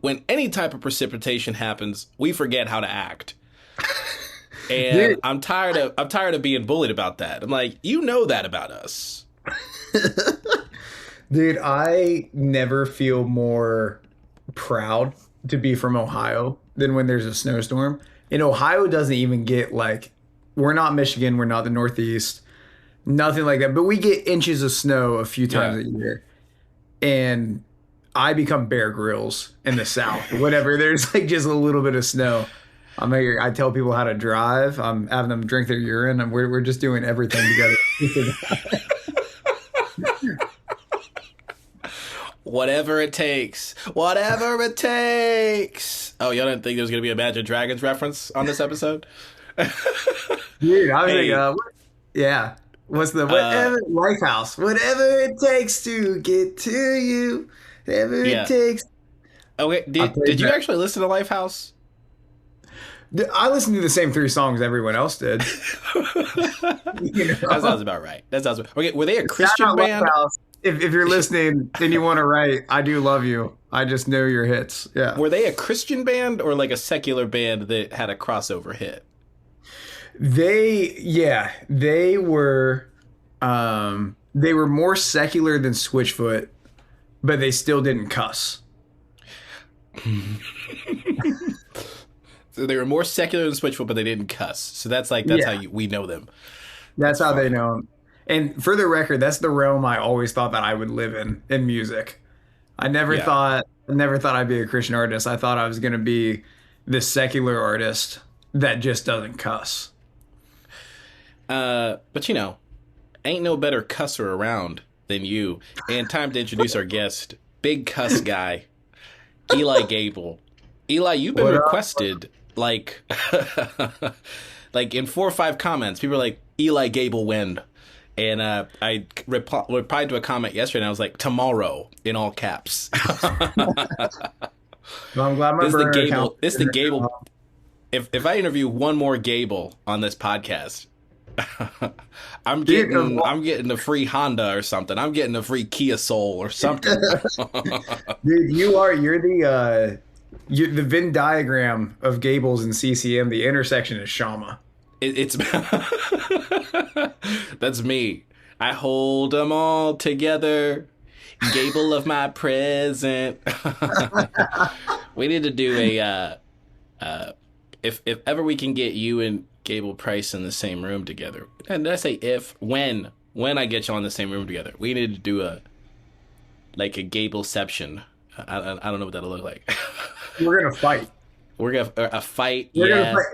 when any type of precipitation happens, we forget how to act. And Dude, I'm tired of being bullied about that. I'm like, you know that about us. dude, I never feel more proud to be from Ohio than when there's a snowstorm. And Ohio doesn't even get like, we're not Michigan, we're not the Northeast, nothing like that. But we get inches of snow a few times Yeah. a year. And I become Bear Grylls in the South. Whatever, there's like just a little bit of snow. I tell people how to drive. I'm having them drink their urine, and we're just doing everything together. Whatever it takes. Whatever it takes. Oh, y'all didn't think there was going to be a Imagine Dragons reference on this episode? Dude, I was Hey. like, yeah. What's the whatever Lifehouse? Whatever it takes to get to you, whatever Yeah. it takes. Okay, did you actually listen to Lifehouse? I listened to the same 3 songs everyone else did. That sounds about right. Okay, were they a Shout Christian out band? Lifehouse. If you're listening and you want to write, I do love you. I just know your hits. Yeah. Were they a Christian band or like a secular band that had a crossover hit? They were more secular than Switchfoot, but they still didn't cuss. So they were more secular than Switchfoot, but they didn't cuss. So that's how we know them. That's how they know them. And for the record, that's the realm I always thought that I would live in music. I never thought I'd be a Christian artist. I thought I was going to be this secular artist that just doesn't cuss. But ain't no better cusser around than you. And time to introduce our guest, big cuss guy, Eli Gable. Eli, you've been requested like in 4 or 5 comments. People are like, Eli Gable when? And I replied to a comment yesterday, and I was like, tomorrow, in all caps. Well, I'm glad my burner account- This the Gable. If I interview one more Gable on this podcast, I'm getting a free Honda or something. I'm getting a free Kia Soul or something. Dude, you're the Venn diagram of Gables and CCM. The intersection is Shama. It's that's me. I hold them all together. Gable of my present. We need to do if ever we can get you and Gable Price in the same room together. And did I say when I get you all in the same room together, we need to do a Gableception. I don't know what that'll look like. We're gonna fight. We're gonna a fight. Gonna fight.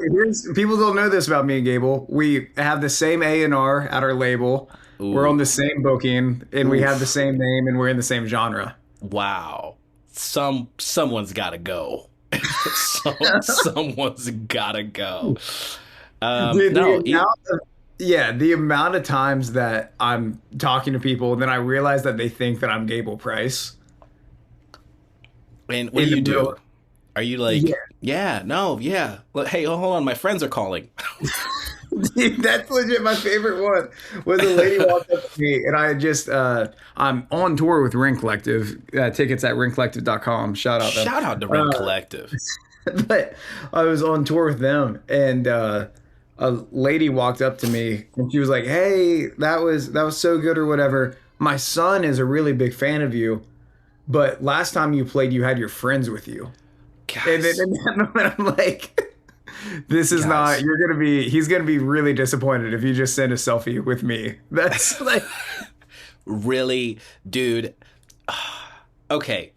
People don't know this about me and Gable. We have the same A&R at our label. Ooh. We're on the same booking, and we have the same name, and we're in the same genre. Wow. Someone's gotta go. Someone's gotta go. Dude, the amount of times that I'm talking to people, and then I realize that they think that I'm Gable Price. And what do you do? Are you like, yeah. Well, hey, hold on, my friends are calling. Dude, that's legit my favorite one. Was a lady walked up to me, and I just I'm on tour with Ring Collective. Tickets at ringcollective.com. Shout out to Ring Collective. But I was on tour with them, and a lady walked up to me, and she was like, "Hey, that was so good," or whatever. My son is a really big fan of you, but last time you played, you had your friends with you. Guys. And then in that moment, I'm like, this is not, he's going to be really disappointed if you just send a selfie with me. That's like. Really, dude. Okay.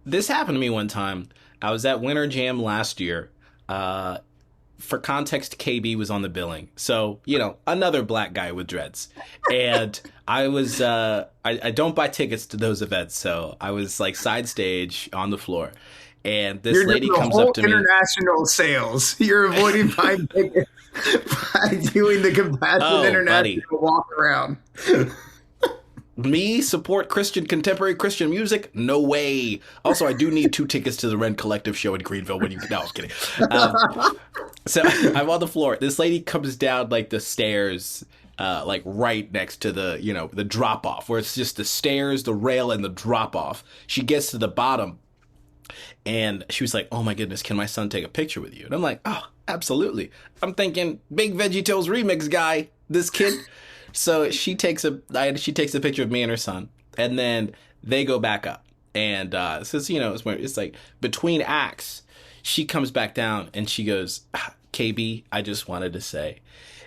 This happened to me one time. I was at Winter Jam last year. For context, KB was on the billing. So, another black guy with dreads. And I was, I don't buy tickets to those events. So I was like side stage on the floor. And this lady comes up to me. International sales. You're avoiding buying tickets by doing the compassionate international walk around. Me support contemporary Christian music? No way. Also, I do need 2 tickets to the Ren Collective show in Greenville. No, I'm kidding. So I'm on the floor. This lady comes down like the stairs, like right next to the, the drop off, where it's just the stairs, the rail, and the drop off. She gets to the bottom, And she was like, "Oh my goodness, can my son take a picture with you?" And I'm like, "Oh, absolutely." I'm thinking, big VeggieTales remix guy, this kid. So she takes a picture of me and her son, and then they go back up. And since it's like between acts, she comes back down and she goes, "KB, I just wanted to say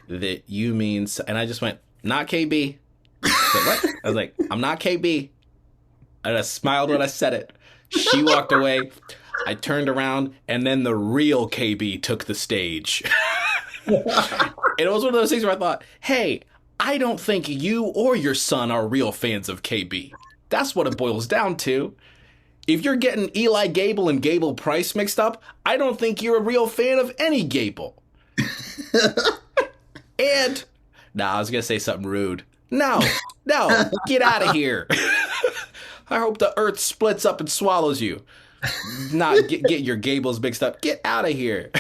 that you mean," and I just went, "Not KB." I said, "What?" I was like, "I'm not KB." And I smiled when I said it. She walked away. I turned around, and then the real KB took the stage. It was one of those things where I thought, hey, I don't think you or your son are real fans of KB. That's what it boils down to. If you're getting Eli Gable and Gable Price mixed up, I don't think you're a real fan of any Gable. And, I was going to say something rude. No, get out of here. I hope the earth splits up and swallows you. Not get your Gables mixed up. Get out of here.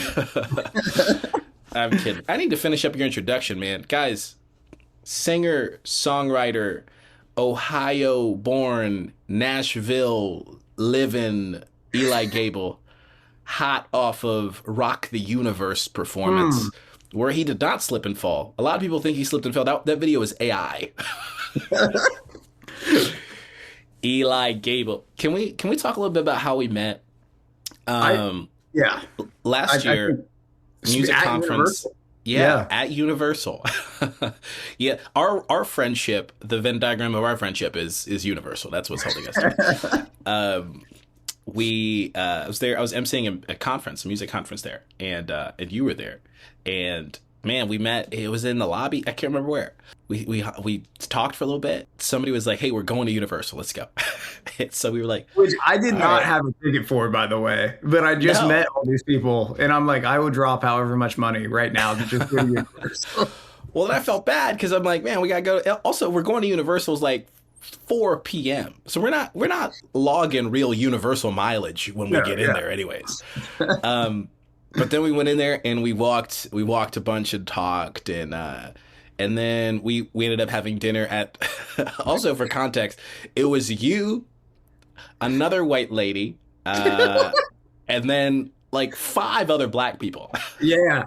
I'm kidding. I need to finish up your introduction, man. Guys, singer, songwriter, Ohio-born, Nashville living Eli Gable, hot off of Rock the Universe performance, where he did not slip and fall. A lot of people think he slipped and fell. That video is AI. Eli Gable. Can we talk a little bit about how we met? Last year, music conference. Universal. At Universal. Yeah, our friendship, the Venn diagram of our friendship is universal. That's what's holding us together. I was there. I was emceeing a conference, a music conference there, and you were there, and man, we met. It was in the lobby. I can't remember where. We talked for a little bit. Somebody was like, "Hey, we're going to Universal. Let's go." So we were like, which I did not have a ticket for, by the way. But I just met all these people, and I'm like, I would drop however much money right now to just go to Universal. Well, then I felt bad because I'm like, man, we gotta go. Also, we're going to Universal's like 4 p.m. So we're not logging real Universal mileage when we get in there, anyways. But then we went in there and we walked a bunch and talked, and then we ended up having dinner at. Also, for context, it was you, another white lady, and then like 5 other black people. Yeah.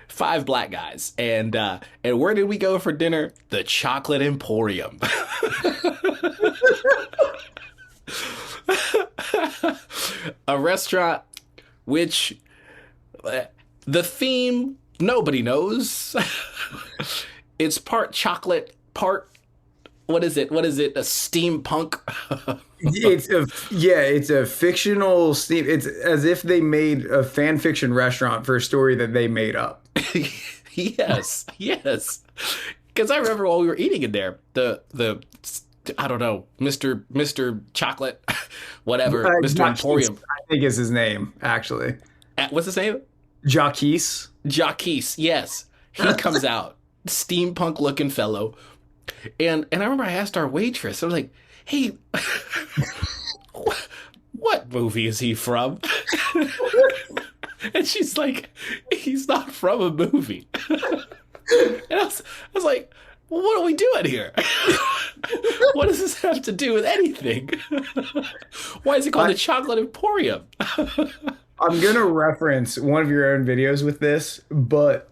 5 black guys. And where did we go for dinner? The Chocolate Emporium. A restaurant which the theme nobody knows. It's part chocolate, part what is it? A steampunk? It's a fictional steam. It's as if they made a fan fiction restaurant for a story that they made up. Yes. Because I remember while we were eating in there, the I don't know, Mr. Chocolate, whatever, Mr. Emporium. I think is his name, actually. What's his name? Jacques, yes. He comes out, steampunk looking fellow. And I remember I asked our waitress, I was like, hey, what movie is he from? And she's like, he's not from a movie. And I was like, well, what are we doing here? What does this have to do with anything? Why is it called the Chocolate Emporium? I'm going to reference one of your own videos with this, but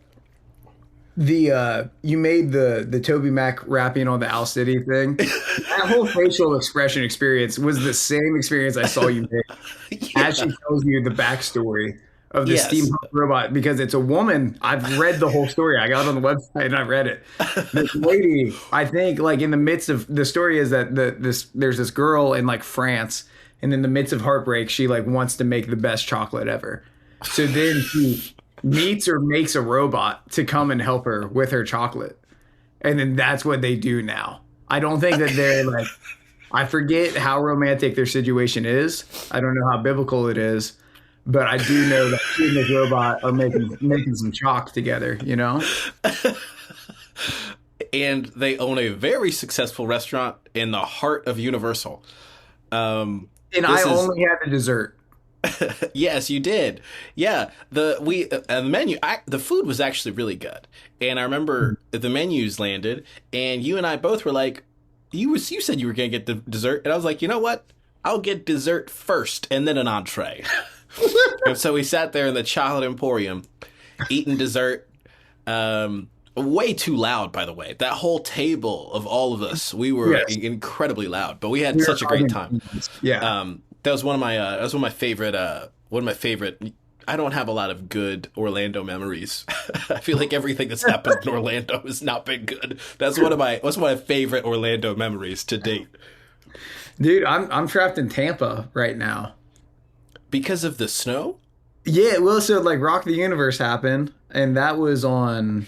you made the Toby Mac rapping on the Owl City thing. That whole facial expression experience was the same experience I saw you make. Yeah. As she tells you the backstory of the steampunk robot, because it's a woman. I've read the whole story. I got it on the website and I read it. This lady, I think, like in the midst of the story is that there's this girl in like France, and in the midst of heartbreak, she like wants to make the best chocolate ever. So then she meets or makes a robot to come and help her with her chocolate. And then that's what they do now. I don't think that they're like, I forget how romantic their situation is. I don't know how biblical it is, but I do know that she and this robot are making some chalk together, you know? And they own a very successful restaurant in the heart of Universal. And I only had the dessert. Yes, you did. Yeah, the menu. The food was actually really good, and I remember the menus landed, and you and I both were like, "You said you were gonna get the dessert," and I was like, "You know what? I'll get dessert first and then an entree. And so we sat there in the Chocolate Emporium eating dessert. Way too loud, by the way. That whole table of all of us, we were incredibly loud, but we had such a great time. Yeah. That was one of my favorite. I don't have a lot of good Orlando memories. I feel like everything that's happened in Orlando has not been good. That's one of my favorite Orlando memories to date. Dude, I'm trapped in Tampa right now. Because of the snow? Yeah, well, so like Rock the Universe happened, and that was on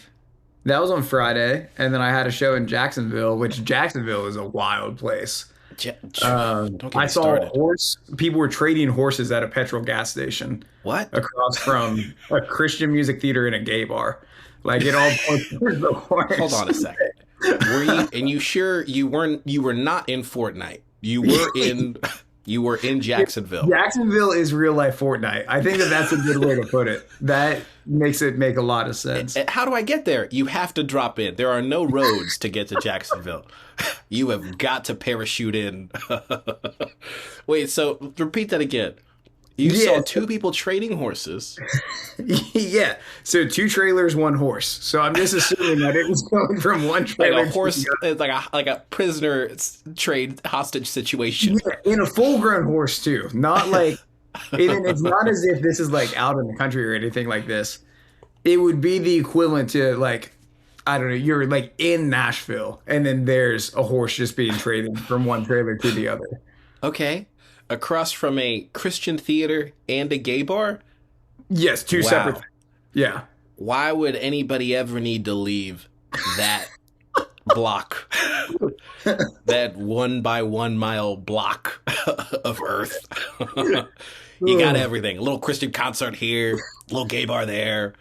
Friday, and then I had a show in Jacksonville, which Jacksonville is a wild place. Don't get me I saw started. a horse. People were trading horses at a petrol gas station What? across from a Christian music theater and a gay bar. Like it all points towards the horse. Hold on a second. Were you? And you sure you weren't? You were not in Fortnite. You were in. You were in Jacksonville. Jacksonville is real life Fortnite. I think that's a good way to put it. That makes it make a lot of sense. How do I get there? You have to drop in. There are no roads to get to Jacksonville. You have got to parachute in. Wait, so repeat that again. You saw two people trading horses. Yeah. So 2 trailers, 1 horse. So I'm just assuming that it was going from one trailer Like a horse, like a prisoner trade hostage situation. Yeah, in a full-grown horse too. Not like it's not as if this is like out in the country or anything like this. It would be the equivalent to like, I don't know, you're like in Nashville and then there's a horse just being traded from one trailer to the other. Okay. Across from a Christian theater and a gay bar? Yes, 2 separate things. Yeah. Why would anybody ever need to leave that block? That 1 by 1 mile block of Earth. You got everything. A little Christian concert here, a little gay bar there.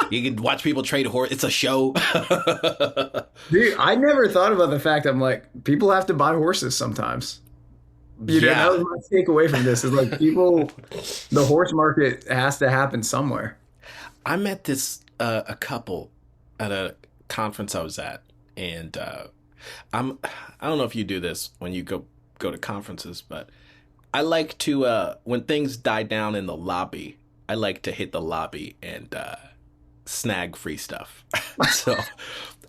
You can watch people trade horse. It's a show. Dude, I never thought about the fact I'm like, people have to buy horses sometimes. You know, that was my takeaway from this is like the horse market has to happen somewhere. I met this a couple at a conference I was at, and I don't know if you do this when you go to conferences, but I like to when things die down in the lobby, I like to hit the lobby and snag free stuff. So,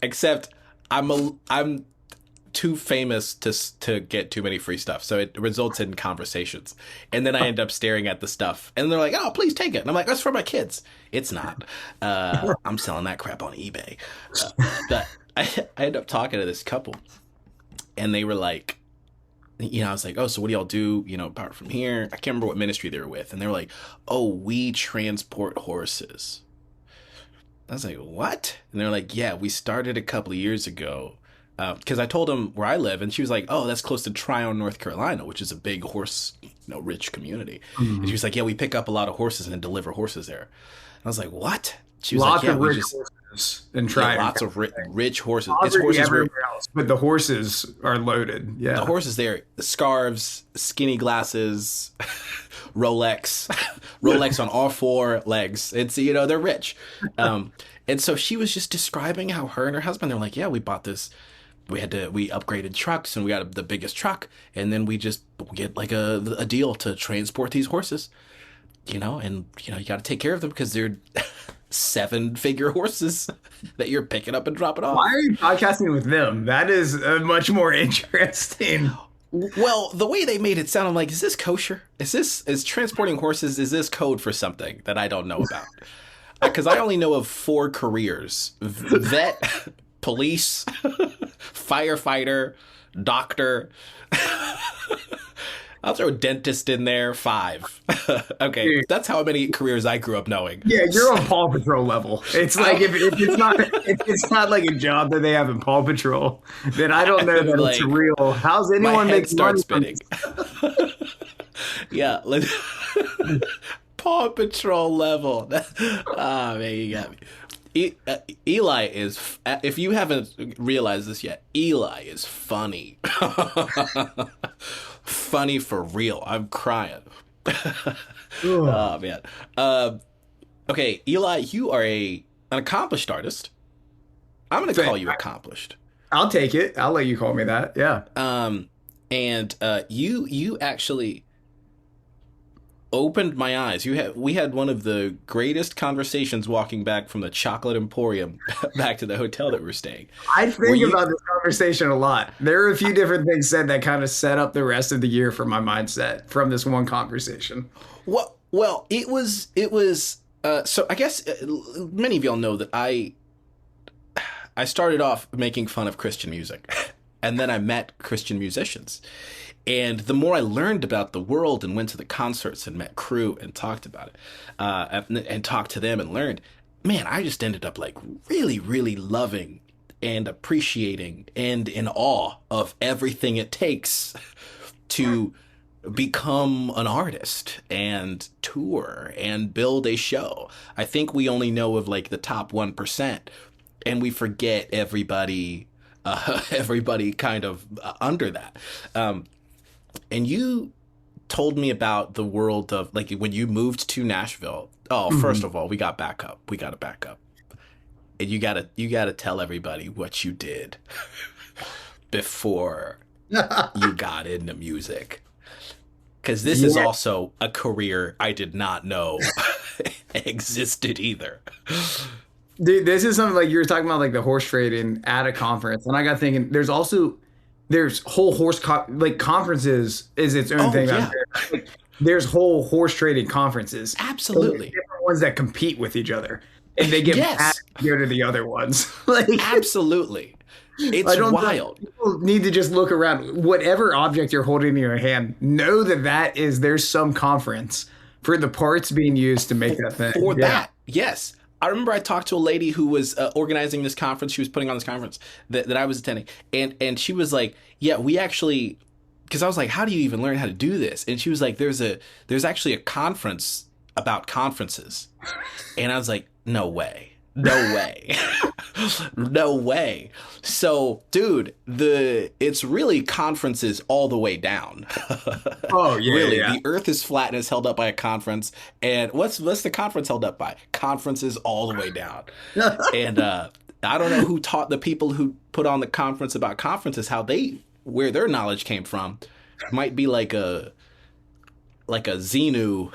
except I'm too famous to get too many free stuff, so it results in conversations, and then I end up staring at the stuff, and they're like, "Oh, please take it," and I'm like, "That's for my kids." It's not. I'm selling that crap on eBay. But I end up talking to this couple, and they were like, I was like, "Oh, so what do y'all do? Apart from here?" I can't remember what ministry they were with, and they were like, "Oh, we transport horses." I was like, "What?" And they're like, "Yeah, we started a couple of years ago." Because I told them where I live, and she was like, "Oh, that's close to Tryon, North Carolina, which is a big horse, rich community." Mm-hmm. And she was like, "Yeah, we pick up a lot of horses and deliver horses there." And I was like, "What?" She was lots like, "Yeah, of we rich just horses and Tryon. lots of rich horses. It's horses everywhere else, but the horses are loaded. Yeah, the horses there, scarves, skinny glasses, Rolex on all 4 legs. It's they're rich." And so she was just describing how her and her husband, they're like, "Yeah, we bought this." We upgraded trucks and we got the biggest truck, and then we just get like a deal to transport these horses, and you got to take care of them because they're 7-figure horses that you're picking up and dropping off. Why are you podcasting with them? That is much more interesting. Well, the way they made it sound, I'm like, is this kosher? Is transporting horses, is this code for something that I don't know about? Because I only know of 4 careers: vet, police, firefighter, doctor. I'll throw dentist in there. 5. Okay, dude, that's how many careers I grew up knowing. Yeah, you're on Paw Patrol level. It's like if it's not like a job that they have in Paw Patrol, then I don't know that it's real. How's anyone making money spinning? Yeah, Paw Patrol level. Ah, man, you got me. Eli is, if you haven't realized this yet, Eli is funny. Funny for real. I'm crying. Oh, man. Okay, Eli, you are an accomplished artist. I'm going to call you accomplished. I'll take it. I'll let you call me that. Yeah. And you actually opened my eyes. We had one of the greatest conversations walking back from the Chocolate Emporium back to the hotel that we're staying. I Where think you about this conversation a lot. There are a few different things said that kind of set up the rest of the year for my mindset from this one conversation. well, it was so I guess many of y'all know that I started off making fun of Christian music, and then I met Christian musicians. And the more I learned about the world and went to the concerts and met crew and talked about it, and talked to them and learned, man, I just ended up like really, really loving and appreciating and in awe of everything it takes to become an artist and tour and build a show. I think we only know of like the top 1%, and we forget everybody, everybody kind of under that. And you told me about the world of like when you moved to Nashville. Oh, first of all, we got back up. We got to back up. And you gotta tell everybody what you did before you got into music. Because this is also a career I did not know existed either. Dude, this is something like you were talking about, like the horse trading at a conference, and I got thinking. There's whole like conferences is its own thing. Yeah. Like, there's whole horse trading conferences. Absolutely. Different ones that compete with each other, and they get mad to go to the other ones. Like absolutely, it's wild. People need to just look around. Whatever object you're holding in your hand, know that there's some conference for the parts being used to make that thing. For that, yes. I remember I talked to a lady who was organizing this conference. She was putting on this conference that I was attending. And she was like, yeah, we actually, because I was like, how do you even learn how to do this? And she was like, there's actually a conference about conferences. And I was like, no way. No way. No way. So, dude, it's really conferences all the way down. Oh, yeah. Really, yeah. the earth is flat and is held up by a conference. And what's the conference held up by? Conferences all the way down. And I don't know who taught the people who put on the conference about conferences where their knowledge came from. Might be like a Xenu.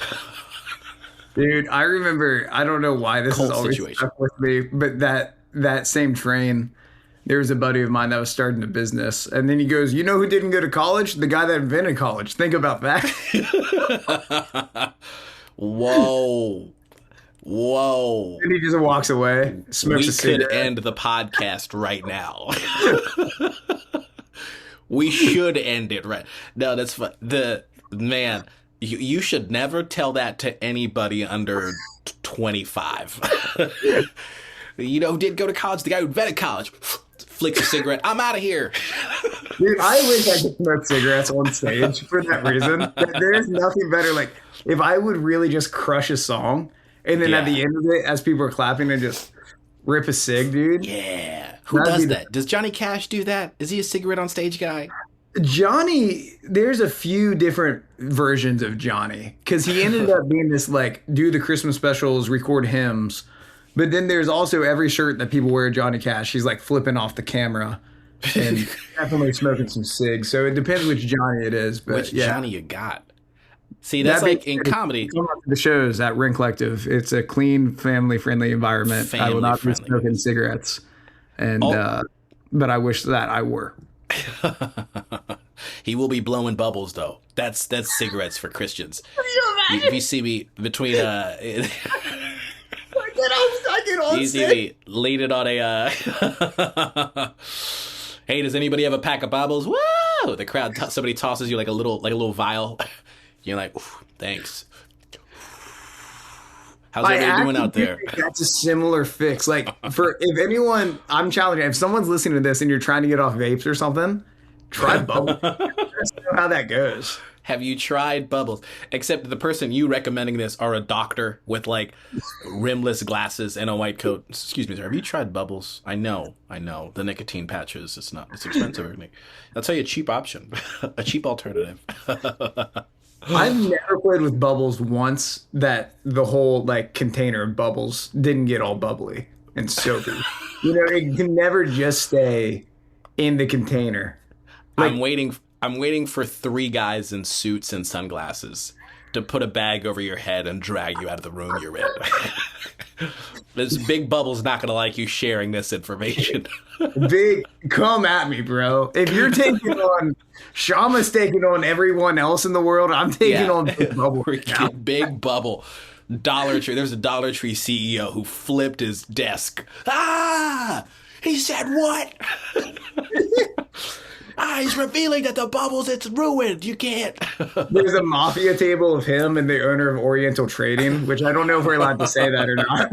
Dude, I remember, I don't know why this is always stuck with me, but that same train, there was a buddy of mine that was starting a business, and then he goes, you know who didn't go to college? The guy that invented college. Think about that. Whoa. And he just walks away, smokes a cigarette. We could end the podcast right now. We should end it right. No, that's fun. Man, you should never tell that to anybody under 25. You know who did go to college? The guy who invented college. Flicks a cigarette. I'm out of here. Dude, I wish I could smoke cigarettes on stage for that reason. There's nothing better. Like, if I would really just crush a song, and then at the end of it, as people are clapping, and just rip a cig, dude. Yeah. Who does that? Does Johnny Cash do that? Is he a cigarette on stage guy? Johnny, there's a few different versions of Johnny, because he ended up being this, like, do the Christmas specials, record hymns, but then there's also every shirt that people wear Johnny Cash, he's like flipping off the camera and definitely smoking some cigs. So it depends which Johnny it is. But which Johnny you got? See, that's like in comedy. The shows at Ring Collective, it's a clean, family-friendly environment. I will not be smoking cigarettes, and but I wish that I were. He will be blowing bubbles though. That's cigarettes for Christians. If you see me between you see me leaning on a hey, does anybody have a pack of bubbles? Whoa! The crowd, somebody tosses you like a little vial. You're like, thanks. How's everybody doing out there? That's a similar fix. Like, if anyone, I'm challenging, if someone's listening to this and you're trying to get off vapes or something, try bubbles. Let's know how that goes. Have you tried bubbles? Except the person you recommending this are a doctor with like rimless glasses and a white coat. Excuse me, sir. Have you tried bubbles? I know. The nicotine patches. It's expensive. I'll tell you a cheap option, a cheap alternative. I've never played with bubbles once that the whole like container of bubbles didn't get all bubbly and soapy. You know, it can never just stay in the container. Like, I'm waiting for 3 guys in suits and sunglasses to put a bag over your head and drag you out of the room you're in. This Big Bubble's not going to like you sharing this information. Big, come at me, bro. If you're taking on, Shama's taking on everyone else in the world, I'm taking on Big Bubble. Now. Big Bubble. Dollar Tree. There's a Dollar Tree CEO who flipped his desk. Ah! He said what? He's revealing that the bubbles, it's ruined. You can't. There's a mafia table of him and the owner of Oriental Trading, which I don't know if we're allowed to say that or not.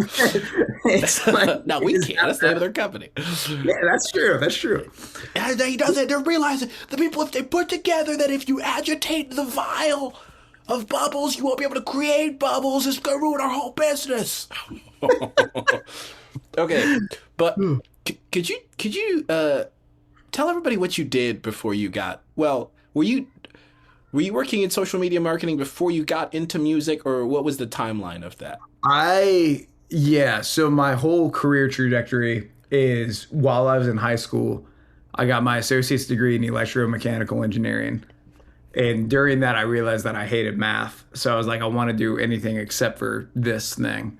It's like, no, we can't. That's the name of their company. Yeah, that's true. That's true. And he does it. They're realizing the people, if they put together that if you agitate the vial of bubbles, you won't be able to create bubbles. It's going to ruin our whole business. Okay, but could you tell everybody what you did before you got, well, were you working in social media marketing before you got into music, or what was the timeline of that? So my whole career trajectory is while I was in high school, I got my associate's degree in electromechanical engineering. And during that, I realized that I hated math. So I was like, I want to do anything except for this thing.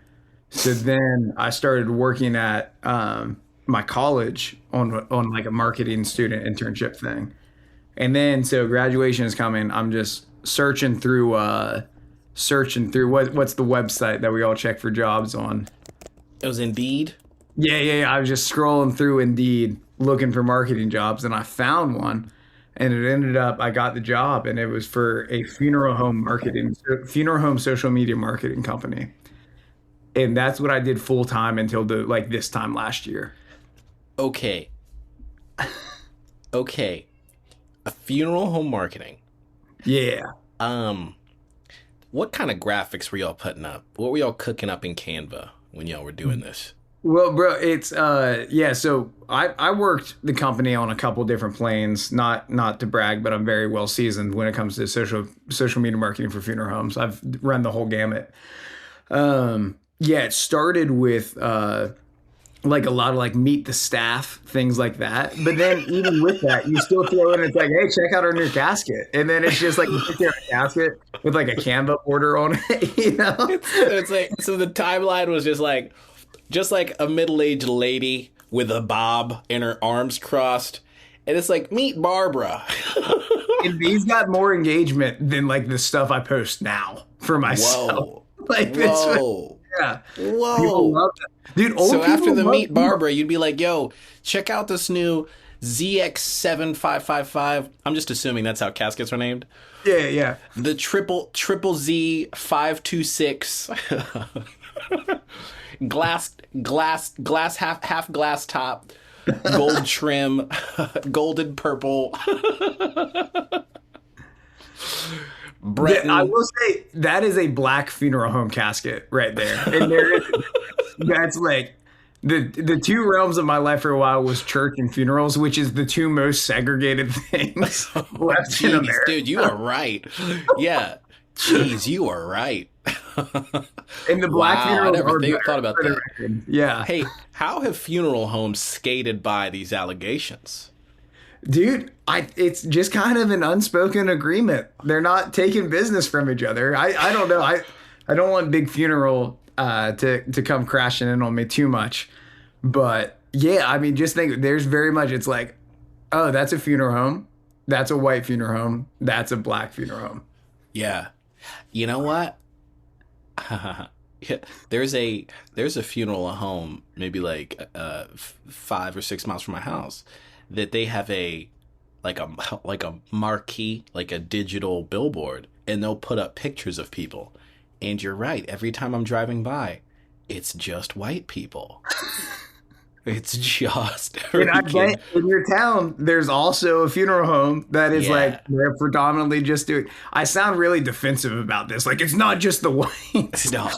So then I started working at my college on like a marketing student internship thing. And then so graduation is coming. I'm just searching through what's the website that we all check for jobs on? It was Indeed? Yeah. I was just scrolling through Indeed looking for marketing jobs, and I found one, and it ended up I got the job, and it was for a funeral home social media marketing company. And that's what I did full time until this time last year. Okay. A funeral home marketing. Yeah. What kind of graphics were y'all putting up? What were y'all cooking up in Canva when y'all were doing this? Well, bro, it's so I worked the company on a couple different planes, not to brag, but I'm very well seasoned when it comes to social media marketing for funeral homes. I've run the whole gamut. It started with like a lot of like meet the staff, things like that. But then even with that, you still throw in, it's like, hey, check out our new casket. And then it's just like a picture of a casket with like a Canva border on it, you know? It's like, so the timeline was just like a middle-aged lady with a bob and her arms crossed. And it's like, meet Barbara. And these got more engagement than like the stuff I post now for myself. Whoa. Like this. Whoa. Yeah. Whoa. People love that. Dude, so after the Meet Barbara, you'd be like, yo, check out this new ZX7555. I'm just assuming that's how caskets are named. Yeah. The triple Z526 glass half glass top, gold trim, golden purple. Breton. I will say that is a black funeral home casket right there. And that's like the two realms of my life for a while was church and funerals, which is the two most segregated things left in America. Dude, you are right. Yeah. Jeez, you are right. And the black funeral. I never thought about that. Yeah. Hey, how have funeral homes skated by these allegations? Dude, it's just kind of an unspoken agreement. They're not taking business from each other. I don't know. I don't want big funeral to come crashing in on me too much. But yeah, I mean, just think there's very much, it's like, oh, that's a funeral home. That's a white funeral home. That's a black funeral home. Yeah. You know what? There's a funeral home maybe like 5 or 6 miles from my house that they have a marquee, like a digital billboard, and they'll put up pictures of people. And you're right, every time I'm driving by, it's just white people. It's just and I bet in your town there's also a funeral home that is like they're predominantly just doing. I sound really defensive about this. Like it's not just the whites. No,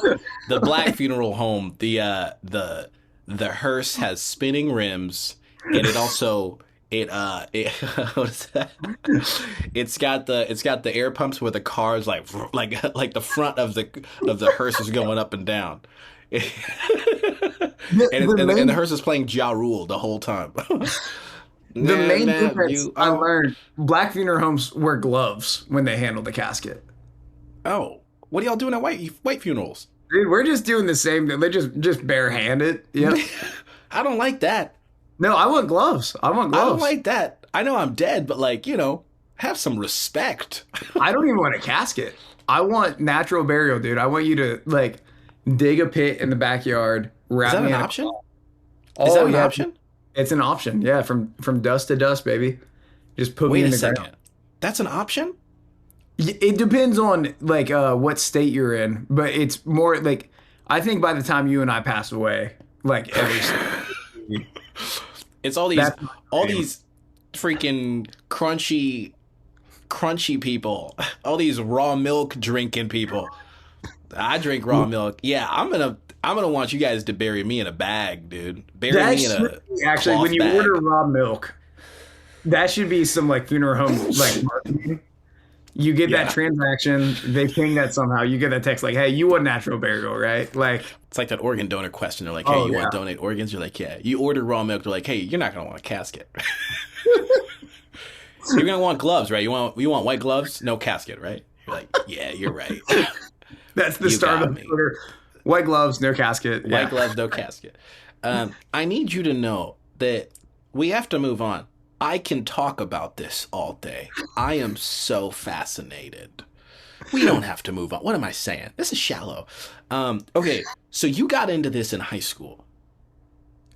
the black funeral home, the hearse has spinning rims, and it also what is that? It's got the air pumps where the cars like the front of the hearse is going up and down. And the hearse is playing Ja Rule the whole time. The Nah, main nah, difference I learned, black funeral homes wear gloves when they handle the casket. Oh, what are y'all doing at white funerals? Dude, we're just doing the same thing. They just barehanded. Yep. I don't like that. No, I want gloves. I want I don't gloves. like that. I know I'm dead, but like, have some respect. I don't even want a casket. I want natural burial, dude. I want you to like dig a pit in the backyard, Is wrap that me an in a option? Is that Oh an yeah, option? it's an option. Yeah, from dust to dust, baby. Just put me Wait in a the second. ground. That's an option? It depends on like what state you're in, but it's more like I think by the time you and I pass away, like every state, It's all these that's my all dream. these freaking crunchy people. All these raw milk drinking people. I drink raw milk. Yeah, I'm gonna want you guys to bury me in a bag, dude. Bury That me in should a be actually when cloth you order bag. raw milk, that should be some like funeral home like marketing. You get that Yeah. transaction, they ping that somehow. You get that text like, "Hey, you want natural burial, right?" Like, It's like that organ donor question. They're like, hey, oh you yeah, want to donate organs? You're like, yeah. You order raw milk. They're like, hey, you're not gonna want a casket. You're gonna want gloves, right? You want white gloves, no casket, right? You're like, yeah, you're right. that's the You got Starbucks me. order. White gloves, no casket. White Yeah. gloves, no casket. I need you to know that we have to move on. I can talk about this all day. I am so fascinated. We don't have to move on. What am I saying? This is shallow. Okay, so you got into this in high school.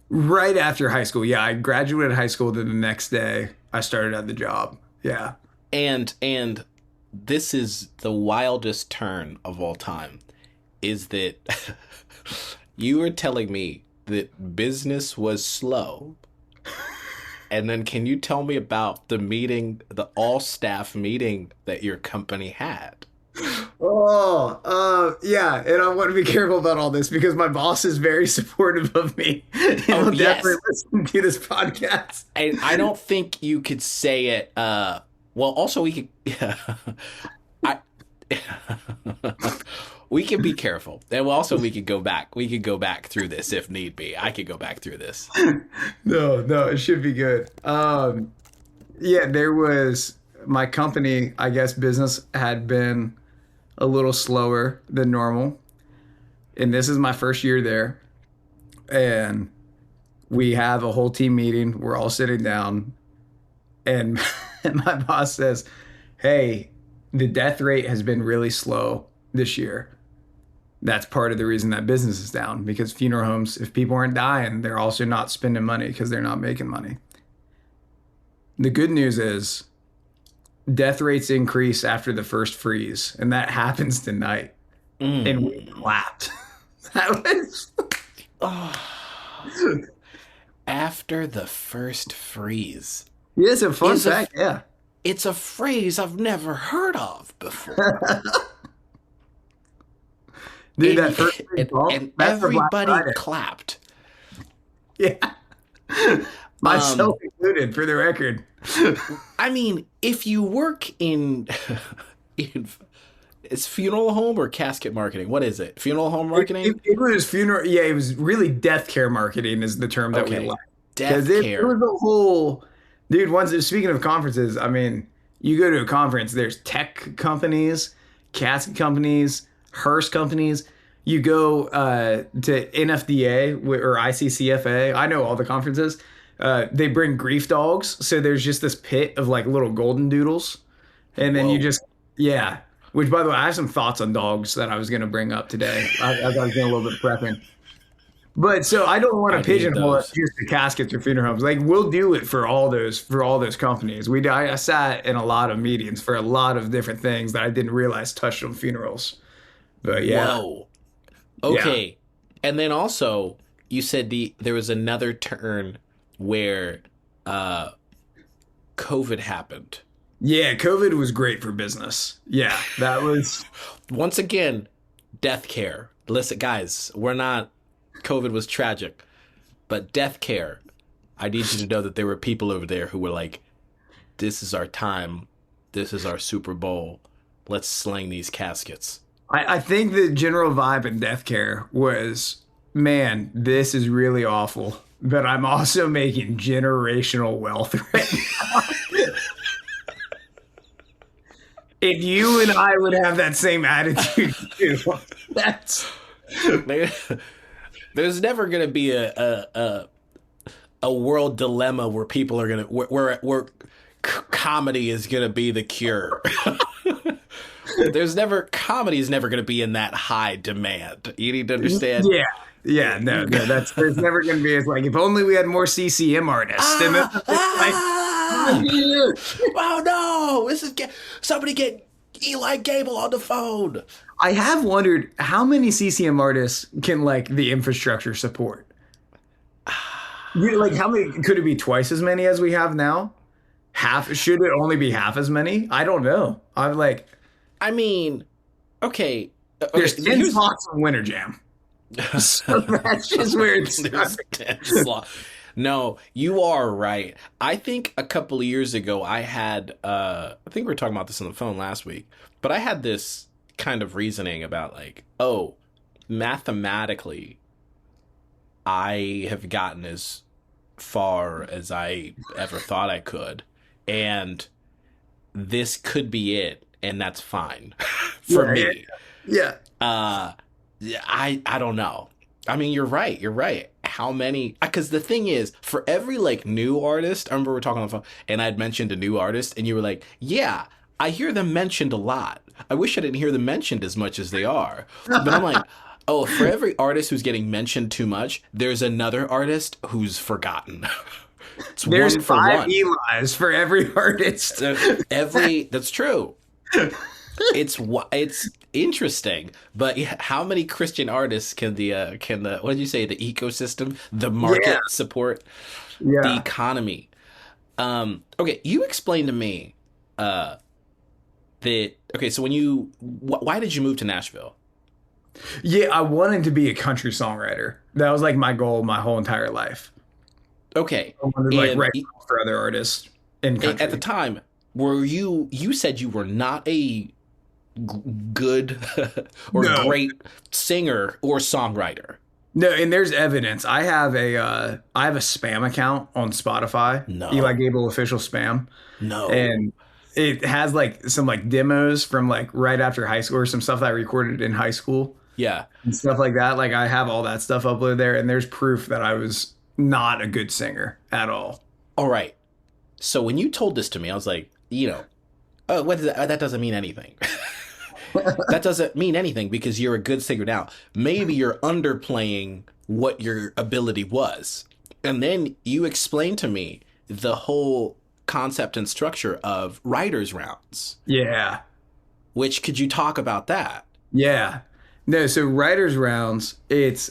Right after high school. Yeah, I graduated high school. Then the next day, I started at the job. Yeah. And this is the wildest turn of all time is that you were telling me that business was slow. And then can you tell me about the meeting, the all staff meeting that your company had? Yeah, and I want to be careful about all this because my boss is very supportive of me. Oh, He'll yes. definitely listen to this podcast. I don't think you could say it. Well, also we could. I. We can be careful, and also we could go back. We could go back through this if need be. I could go back through this. No, it should be good. Yeah, there was my company, I guess business had been a little slower than normal. And this is my first year there. And we have a whole team meeting. We're all sitting down. And my boss says, "Hey, the death rate has been really slow this year. That's part of the reason that business is down because funeral homes, if people aren't dying, they're also not spending money because they're not making money." The good news is death rates increase after the first freeze, and that happens tonight. And we Mm. clapped. That was Oh. After the first freeze. yeah, it's a fun Is a fact. Yeah. It's a phrase I've never heard of before. Dude, And, that first freeze and, ball, and that's the Black everybody Friday. clapped. Yeah. Um, Myself included, for the record. I mean, if you work in it's funeral home or casket marketing? What is it? Funeral home marketing? It was funeral. Yeah, it was really death care marketing is the term that we Okay. like. Death Because it care. was a whole dude. Speaking of conferences, I mean, you go to a conference. There's tech companies, casket companies, hearse companies. You go to NFDA or ICCFA. I know all the conferences. They bring grief dogs, so there's just this pit of like little golden doodles, and then you Whoa. just yeah. Which, by the way, I have some thoughts on dogs that I was going to bring up today. I was doing a little bit of prepping. But so I don't want I to need pigeonhole it those. just to caskets or funeral homes. Like we'll do it for all those companies. I sat in a lot of meetings for a lot of different things that I didn't realize touched on funerals. But yeah, Whoa. yeah, Okay. And then also, you said there was another turn where uh, COVID happened. yeah. COVID was great for business. Yeah, that was. Once again, death care. Listen, guys, COVID was tragic, but death care. I need you to know that there were people over there who were like, this is our time. This is our Super Bowl. Let's sling these caskets. I think the general vibe in death care was, man, this is really awful. but I'm also making generational wealth right now. If you and I would have that same attitude too, that's There- There's never gonna be a world dilemma where people are gonna where comedy is gonna be the cure. There's never Comedy is never gonna be in that high demand. You need to understand. yeah. Yeah, no, that's there's never gonna be. It's like if only we had more CCM artists. And then Ah, it's like, ah! Oh no! Somebody get Eli Gable on the phone. I have wondered how many CCM artists can like the infrastructure support. Like how many could it be? Twice as many as we have now? Half? Should it only be half as many? I don't know. I'm like, I mean, okay. there's Okay, 10 spots on Winter Jam. So that's just where it's There's 10 slots. No, you are right. I think a couple of years ago I had I think we were talking about this on the phone last week, but I had this kind of reasoning about like, oh, mathematically I have gotten as far as I ever thought I could, and this could be it, and that's fine for yeah, me. yeah. Uh yeah, I don't know. I mean, you're right. You're right. How many? Because the thing is, for every like new artist, I remember we were talking on the phone, and I'd mentioned a new artist, and you were like, "Yeah, I hear them mentioned a lot. I wish I didn't hear them mentioned as much as they are." But I'm like, oh, for every artist who's getting mentioned too much, there's another artist who's forgotten. It's There's one for 5 one. Eli's for every artist. That's true. It's interesting, but yeah, how many Christian artists can the what did you say, the ecosystem, the market Yeah, support, the yeah. economy? Okay, you explained to me that okay, so why did you move to Nashville? Yeah, I wanted to be a country songwriter. That was like my goal my whole entire life. Okay, I wanted to like and write for other artists in at the country. time, were you said you were not a good or No, great singer or songwriter? no, and there's evidence. I have a spam account on Spotify, Eli No, Gable official spam, no. and it has like some like demos from like right after high school or some stuff that I recorded in high school Yeah. and stuff like that. Like I have all that stuff uploaded there, and there's proof that I was not a good singer at all. All right. So when you told this to me, I was like, what is that? That doesn't mean anything. That doesn't mean anything because you're a good singer now. Maybe you're underplaying what your ability was. And then you explained to me the whole concept and structure of writers' rounds, Yeah, which could you talk about that? yeah. No, so writers rounds, it's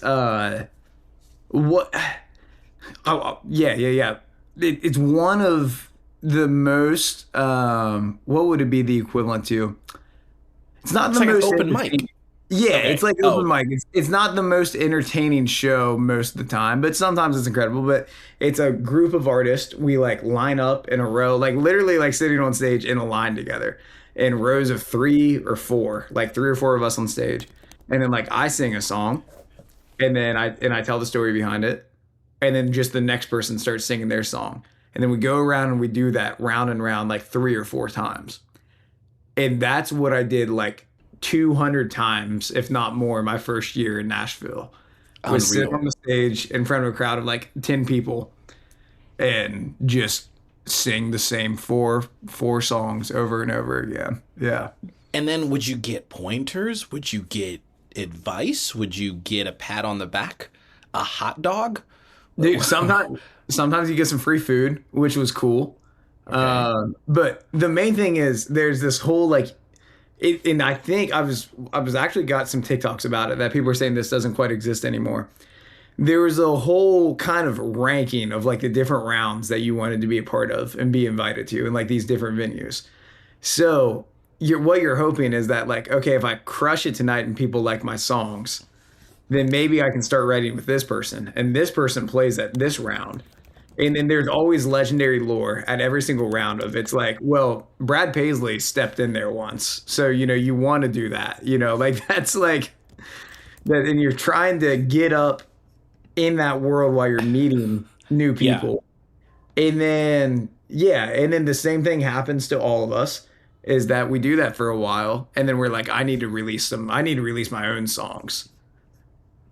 what yeah. It's one of the most what would it be the equivalent to? It's not It's the like an most open entertaining. mic. Yeah, it's Okay. like Oh, open mic. It's not the most entertaining show most of the time, but sometimes it's incredible. But it's a group of artists. We like line up in a row, like literally like sitting on stage in a line together in rows of 3 or 4, like 3 or 4 of us on stage. And then like I sing a song and then I tell the story behind it. And then just the next person starts singing their song. And then we go around and we do that round and round like 3 or 4 times. And that's what I did like 200 times, if not more, my first year in Nashville. Was sit unreal. on the stage in front of a crowd of like 10 people and just sing the same four songs over and over again. Yeah. And then would you get pointers? Would you get advice? Would you get a pat on the back? A hot dog? Dude, sometimes you get some free food, which was cool. Okay. But the main thing is there's this whole like and I think I was actually got some TikToks about it that people are saying this doesn't quite exist anymore. There was a whole kind of ranking of like the different rounds that you wanted to be a part of and be invited to in like these different venues. So what you're hoping is that like, okay, if I crush it tonight and people like my songs, then maybe I can start writing with this person and this person plays at this round. And then there's always legendary lore at every single round of it's like, well, Brad Paisley stepped in there once. So, you want to do that, like that's like that. And you're trying to get up in that world while you're meeting new Yeah. people. And then, yeah, and then the same thing happens to all of us is that we do that for a while. And then we're like, I need to release my own songs.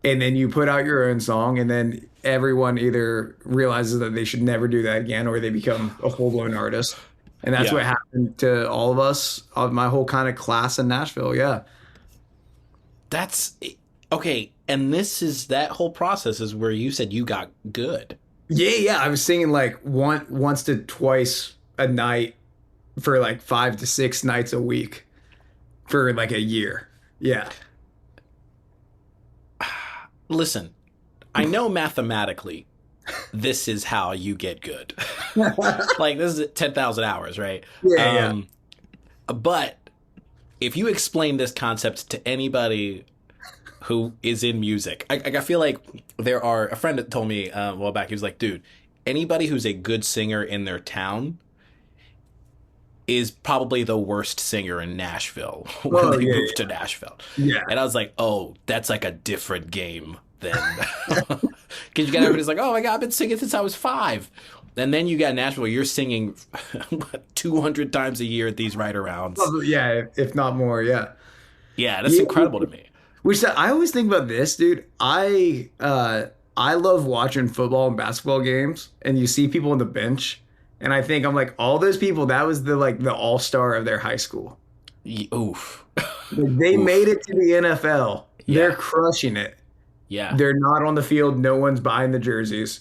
And then you put out your own song, and then everyone either realizes that they should never do that again or they become a full blown artist. And that's Yeah. what happened to all of us, of my whole kind of class in Nashville. Yeah. That's okay. And this is that whole process is where you said you got good. Yeah, yeah. I was singing like once to twice a night for like 5 to 6 nights a week for like a year. Yeah. Listen, I know mathematically this is how you get good. Like this is 10,000 hours, right? Yeah, But if you explain this concept to anybody who is in music, I feel like there are a friend that told me a while back. He was like, dude, anybody who's a good singer in their town is probably the worst singer in Nashville when Oh, they yeah, moved to Nashville. yeah. And I was like, oh, that's like a different game than because you got everybody's like, oh my god, I've been singing since I was 5. And then you got Nashville, you're singing 200 times a year at these write arounds. Yeah, if not more, yeah. Yeah, that's Yeah, incredible to me. which I always think about this, dude. I love watching football and basketball games, and you see people on the bench, and I think I'm like, all those people, that was the all-star of their high school. Oof. Like, they Oof. made it to the NFL. They're Yeah. crushing it. Yeah. They're not on the field. No one's buying the jerseys.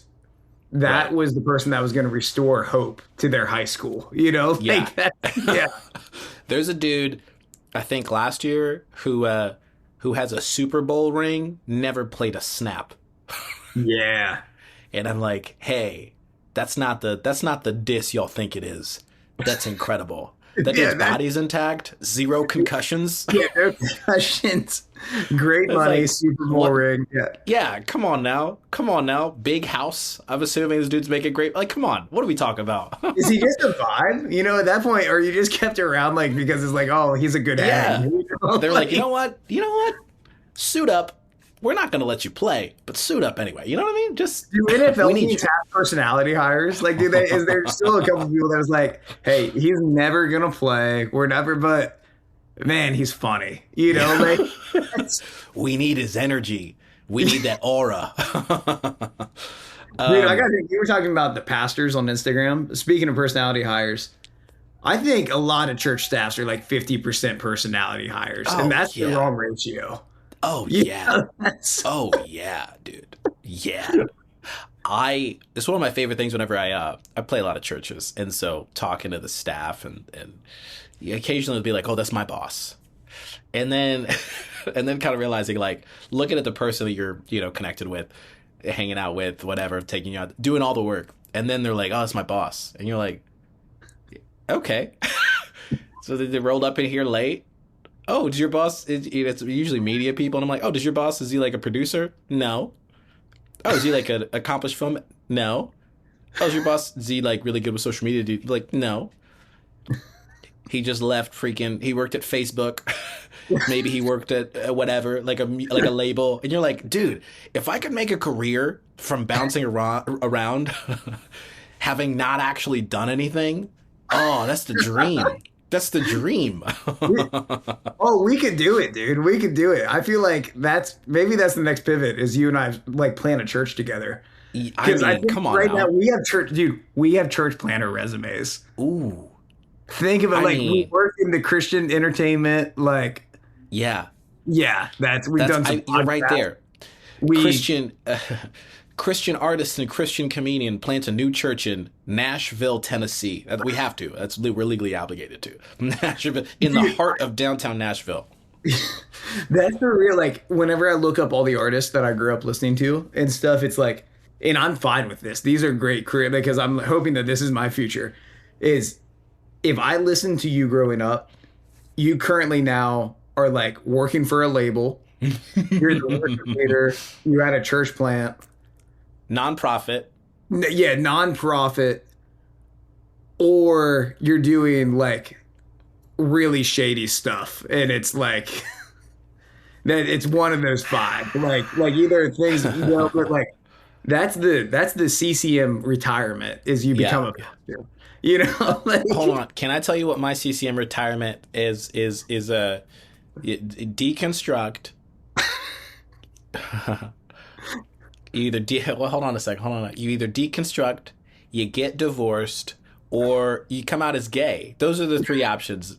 That Right. was the person that was going to restore hope to their high school. Yeah. Like that. Yeah. There's a dude, I think last year, who has a Super Bowl ring, never played a snap. Yeah. And I'm like, hey, that's not the diss y'all think it is. That's incredible. That Yeah, dude's body's intact, 0 concussions. Yeah, no concussions. Great It's money, like, Super Bowl what? ring. Yeah. Yeah, come on now. Big house. I'm assuming this dude's making great. Like, come on, what are we talking about? Is he just a vibe? At that point, or you just kept around like because it's like, oh, he's a good Yeah. hang. They're like, you know what? Suit up. We're not going to let you play, but suit up anyway. You know what I mean? Just Do NFL we need teams you. have personality hires? Like, is there still a couple people that was like, hey, he's never gonna play. We're never, but man, he's funny. Like We need his energy. We need that aura. dude, I got to think you were talking about the pastors on Instagram. Speaking of personality hires, I think a lot of church staffs are like 50% personality hires, Oh, and that's the yeah. wrong ratio. Oh yeah. That's Oh yeah, dude. Yeah. It's one of my favorite things whenever I play a lot of churches, and so talking to the staff and you occasionally be like, oh, that's my boss, and then and then kind of realizing like looking at the person that you're connected with, hanging out with, whatever, taking you out, doing all the work, and then they're like, oh, that's my boss, and you're like, okay. So they rolled up in here late. Oh, does your boss? It's usually media people, and I'm like, oh, does your boss? Is he like a producer? No. Oh, is he like an accomplished film? No. Oh, is your boss? Is he like really good with social media? Dude? Like, no. He just left. He worked at Facebook. Maybe he worked at whatever, like a label. And you're like, dude, if I could make a career from bouncing around, having not actually done anything, oh, that's the dream. That's the dream. Oh, we could do it, dude. We could do it. I feel like maybe that's the next pivot is you and I like plan a church together. I Because I mean, think come on right now now. we have church, dude. We have church planner resumes. Ooh, Think of it I like we mean- work in the Christian entertainment. Like, yeah. yeah, we've done some. You're right podcasts. there. We Christian artist and Christian comedian plants a new church in Nashville, Tennessee. We have to. We're legally obligated to. Nashville, in the heart of downtown Nashville. That's for real. Like, whenever I look up all the artists that I grew up listening to and stuff, it's like, and I'm fine with this. These are great career because I'm hoping that this is my future. Is if I listened to you growing up, you currently now are like working for a label. You're the worship leader. You had a church plant. Nonprofit. Yeah, nonprofit. Or you're doing like really shady stuff. And it's like that it's one of those 5. Like either things but like that's the CCM retirement is you become Yeah. a pastor. You know, like Hold on. Can I tell you what my CCM retirement is a deconstruct. Well, hold on a second. Hold on. You either deconstruct, you get divorced, or you come out as gay. Those are the three options.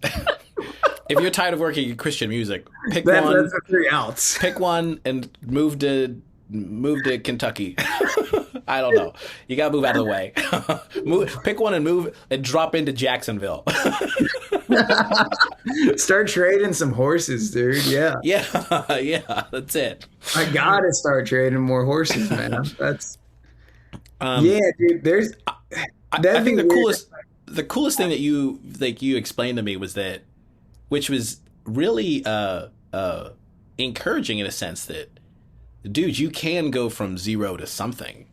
If you're tired of working in Christian music, pick one. that's the three outs. Pick one and move to Kentucky. I don't know. You gotta move out of the way. Pick one and move and drop into Jacksonville. Start trading some horses, dude. Yeah. Yeah, yeah, that's it. I gotta start trading more horses, man. That's Um, yeah, dude. I That'd think be weird. the coolest thing that you explained to me was that, which was really encouraging in a sense that, dude, you can go from zero to something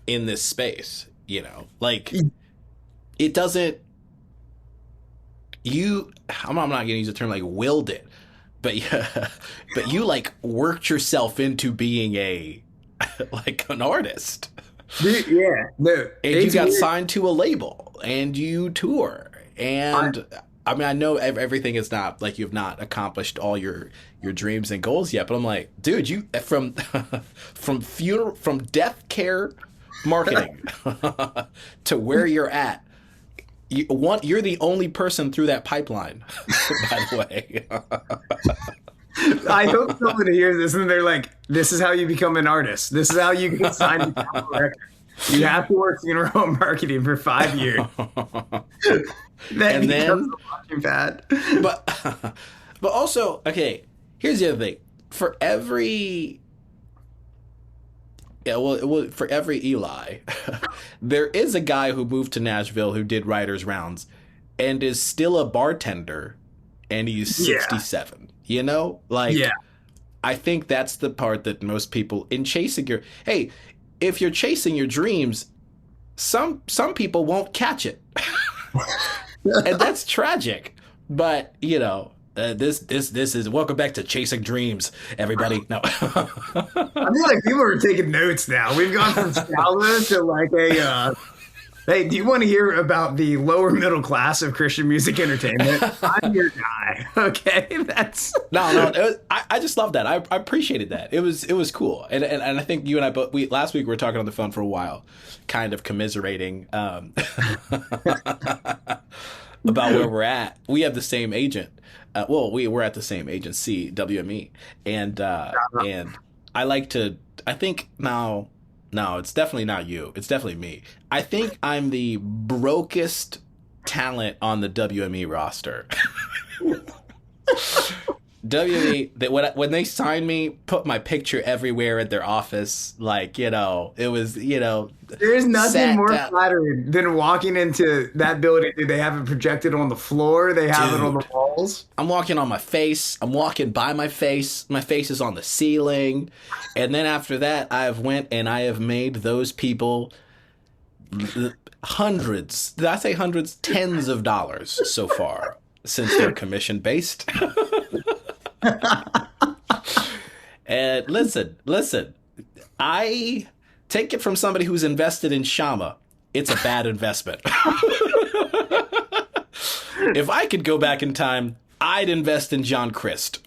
in this space. Like it doesn't. I'm not going to use the term like willed it, but yeah, but you like worked yourself into being like an artist. Dude, yeah, no, And you got signed to a label and you tour. And I mean, I know everything is not like you've not accomplished all your dreams and goals yet, but I'm like, dude, you from from death care marketing to where you're at. You're the only person through that pipeline, by the way. I hope somebody hears this and they're like, "This is how you become an artist. This is how you get signed to Capitol Records. You have to work funeral home marketing for 5 years." Then And becomes then, a launching pad. but also, okay. Here's the other thing. For every for every Eli, there is a guy who moved to Nashville who did writers rounds, and is still a bartender, and he's 67. Like Yeah. I think that's the part that most people in chasing if you're chasing your dreams, some people won't catch it. And that's tragic. But, this is welcome back to Chasing Dreams, everybody. No. I feel like people are taking notes now. We've gone from Scala to like hey, do you want to hear about the lower middle class of Christian music entertainment? I'm your guy. Okay, that's No. I just love that. I appreciated that. It was cool. And I think you and I both. Last week we were talking on the phone for a while, kind of commiserating about where we're at. We have the same agent. We're at the same agency, WME, and I like to. I think now. No, it's definitely not you. It's definitely me. I think I'm the brokest talent on the WME roster. WME, when they signed me, put my picture everywhere at their office. Like, it was, there's nothing more flattering than walking into that building. They have it projected on the floor. They have it on the walls. I'm walking on my face. I'm walking by my face. My face is on the ceiling. And then after that, I have made those people hundreds. Did I say hundreds? Tens of dollars so far since they're commission based. And listen, I take it from somebody who's invested in Shama. It's a bad investment. If I could go back in time, I'd invest in John Christ.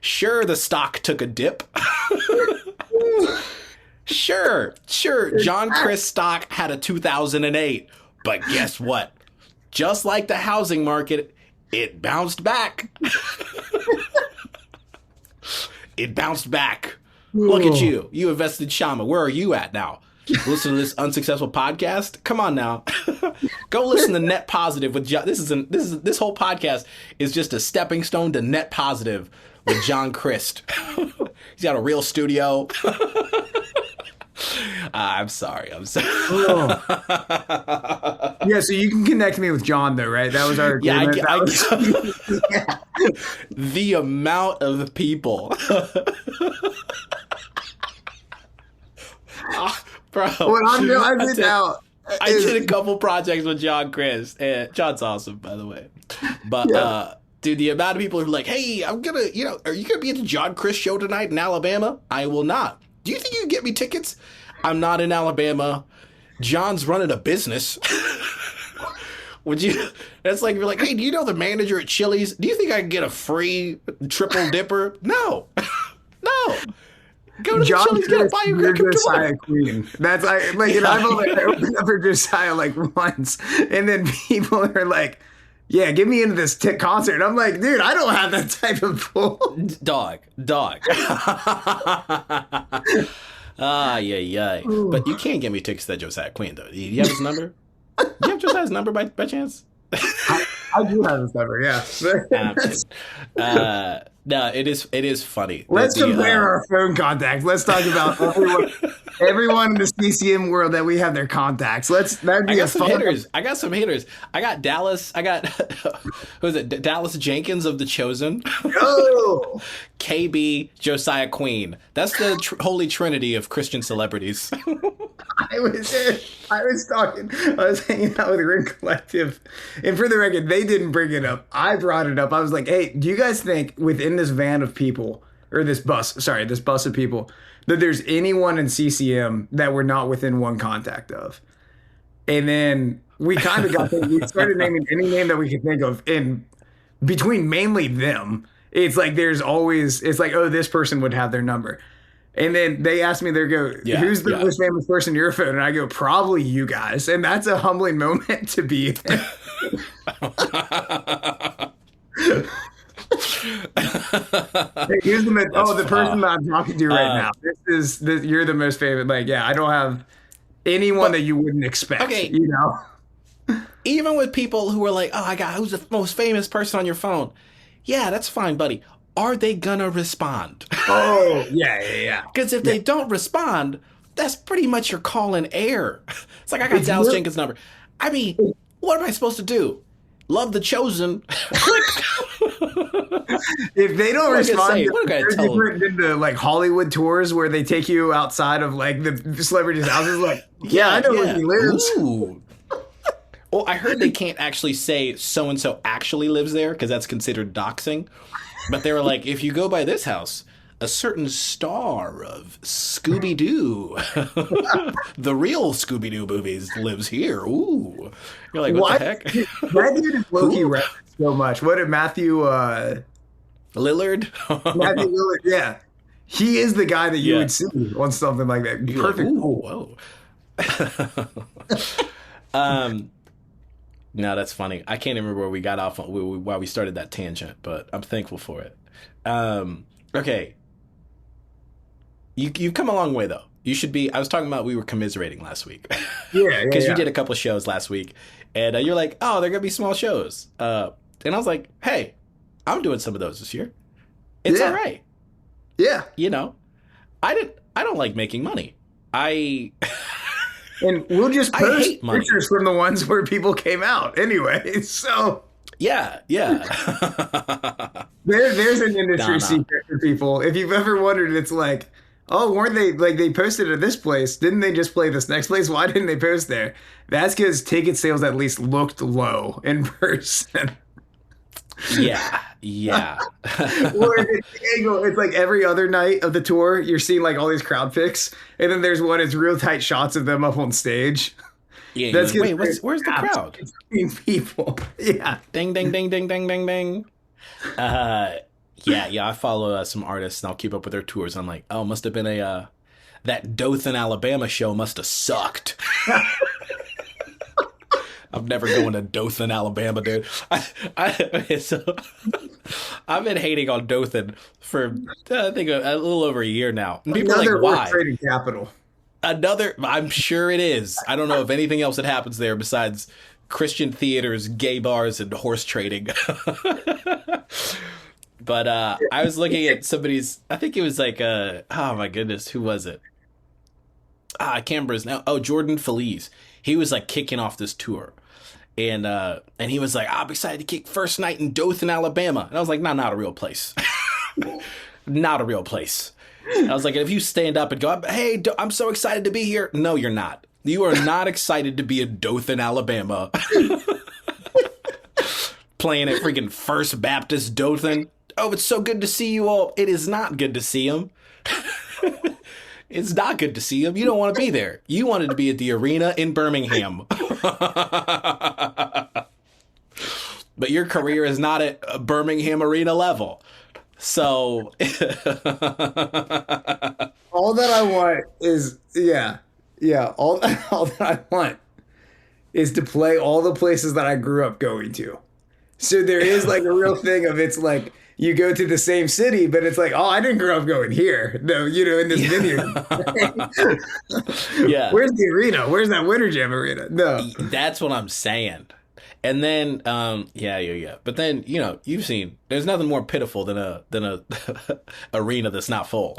Sure, the stock took a dip. Sure, John Christ stock had a 2008. But guess what? Just like the housing market, it bounced back. It bounced back. Look at you. You invested in Shama. Where are you at now? Listen to this unsuccessful podcast? Come on now. Go listen to Net Positive with John. This whole podcast is just a stepping stone to Net Positive with John Christ. He's got a real studio. I'm sorry. Oh. Yeah, so you can connect me with John, though, right? That was our agreement. Yeah, the amount of people. Bro, what I'm realizing now. I did a couple projects with John Chris, and John's awesome, by the way. But dude, the amount of people who are like, "Hey, I'm gonna, are you gonna be at the John Chris show tonight in Alabama?" I will not. Do you think you can get me tickets? I'm not in Alabama. John's running a business. Would you? That's like, you're like, hey, do you know the manager at Chili's? Do you think I can get a free triple dipper? No. No. Go to John the Chili's, get a buy you're come Josiah on. Queen. That's like, and I've only opened up for Josiah like once, and then people are like, "Yeah, get me into this concert." I'm like, dude, I don't have that type of pull. Dog. Yeah. But you can't get me tickets to that Josiah Queen, though. Do you have his number? Do you have Josiah's number by chance? I do have this number, yeah. No, it is funny. Let's compare our phone contacts. Let's talk about everyone in the CCM world that we have their contacts. That'd be I got some hitters. I got Dallas. I got who is it? Dallas Jenkins of The Chosen. Oh, KB Josiah Queen. That's the holy trinity of Christian celebrities. I was hanging out with Ring Collective, and for the record, they didn't bring it up. I brought it up. I was like, hey, do you guys think within this van of people, or this bus of people, that there's anyone in CCM that we're not within one contact of? And then we kind of we started naming any name that we could think of, and between mainly them, it's like it's like, oh, this person would have their number. And then they asked me, who's the most famous person in your phone? And I go, probably you guys. And that's a humbling moment to be in. Hey, here's the person that I'm talking to right now. You're the most famous. Like, yeah, I don't have anyone that you wouldn't expect. Okay. You know? Even with people who are like, oh, who's the most famous person on your phone? Yeah, that's fine, buddy. Are they gonna respond? Oh, yeah. Because if they don't respond, that's pretty much your call in air. It's like, I got Dallas Jenkins' number. I mean, what am I supposed to do? Love The Chosen. If they don't respond, what am I gonna tell them? Into like Hollywood tours where they take you outside of like the celebrities' houses, like, I know where he lives. Ooh. Well, I heard they can't actually say so and so actually lives there because that's considered doxing. But they were like, if you go by this house, a certain star of Scooby-Doo, the real Scooby-Doo movies, lives here. Ooh. You're like, what the heck? That dude is low-key referenced so much. What did Matthew... Lillard? Matthew Lillard, yeah. He is the guy that you would see on something like that. You're perfect. Like, whoa. No, that's funny. I can't remember where we got off on why we started that tangent, but I'm thankful for it. Okay. You've come a long way, though. You should be. I was talking about we were commiserating last week. Yeah. Because you did a couple shows last week, and you're like, oh, they're going to be small shows. And I was like, hey, I'm doing some of those this year. It's all right. Yeah. You know, I don't like making money. And we'll just post pictures from the ones where people came out anyway. So yeah. There's an industry secret for people. If you've ever wondered, it's like, oh, weren't they like they posted at this place? Didn't they just play this next place? Why didn't they post there? That's because ticket sales at least looked low in person. Yeah. Or it's like every other night of the tour, you're seeing like all these crowd pics, and then there's one, it's real tight shots of them up on stage. Yeah. That's wait, where's the crowd? People. Yeah. Ding, ding, ding, ding, ding, ding, ding. Yeah. I follow some artists, and I'll keep up with their tours. I'm like, oh, must have been that Dothan, Alabama show must have sucked. I'm never going to Dothan, Alabama, dude. So I've been hating on Dothan for I think a little over a year now. And people are like, why? Trading capital. I'm sure it is. I don't know if anything else that happens there besides Christian theaters, gay bars, and horse trading. But I was looking at somebody's. I think it was like oh my goodness, who was it? I can't remember his name. Oh, Jordan Feliz. He was like kicking off this tour. And he was like, I'm excited to kick first night in Dothan, Alabama. And I was like, no, not a real place. Not a real place. And I was like, if you stand up and go, hey, I'm so excited to be here. No, you're not. You are not excited to be in Dothan, Alabama. Playing at freaking First Baptist Dothan. Oh, it's so good to see you all. It is not good to see them. It's not good to see him. You don't want to be there. You wanted to be at the arena in Birmingham. But your career is not at a Birmingham arena level. So all that I want is all that I want is to play all the places that I grew up going to. So there is like a real thing of it's like you go to the same city, but it's like, oh, I didn't grow up going here. No, in this vineyard. yeah. Where's the arena? Where's that Winter Jam arena? No. That's what I'm saying. And then, yeah. But then, you've seen, there's nothing more pitiful than a arena that's not full.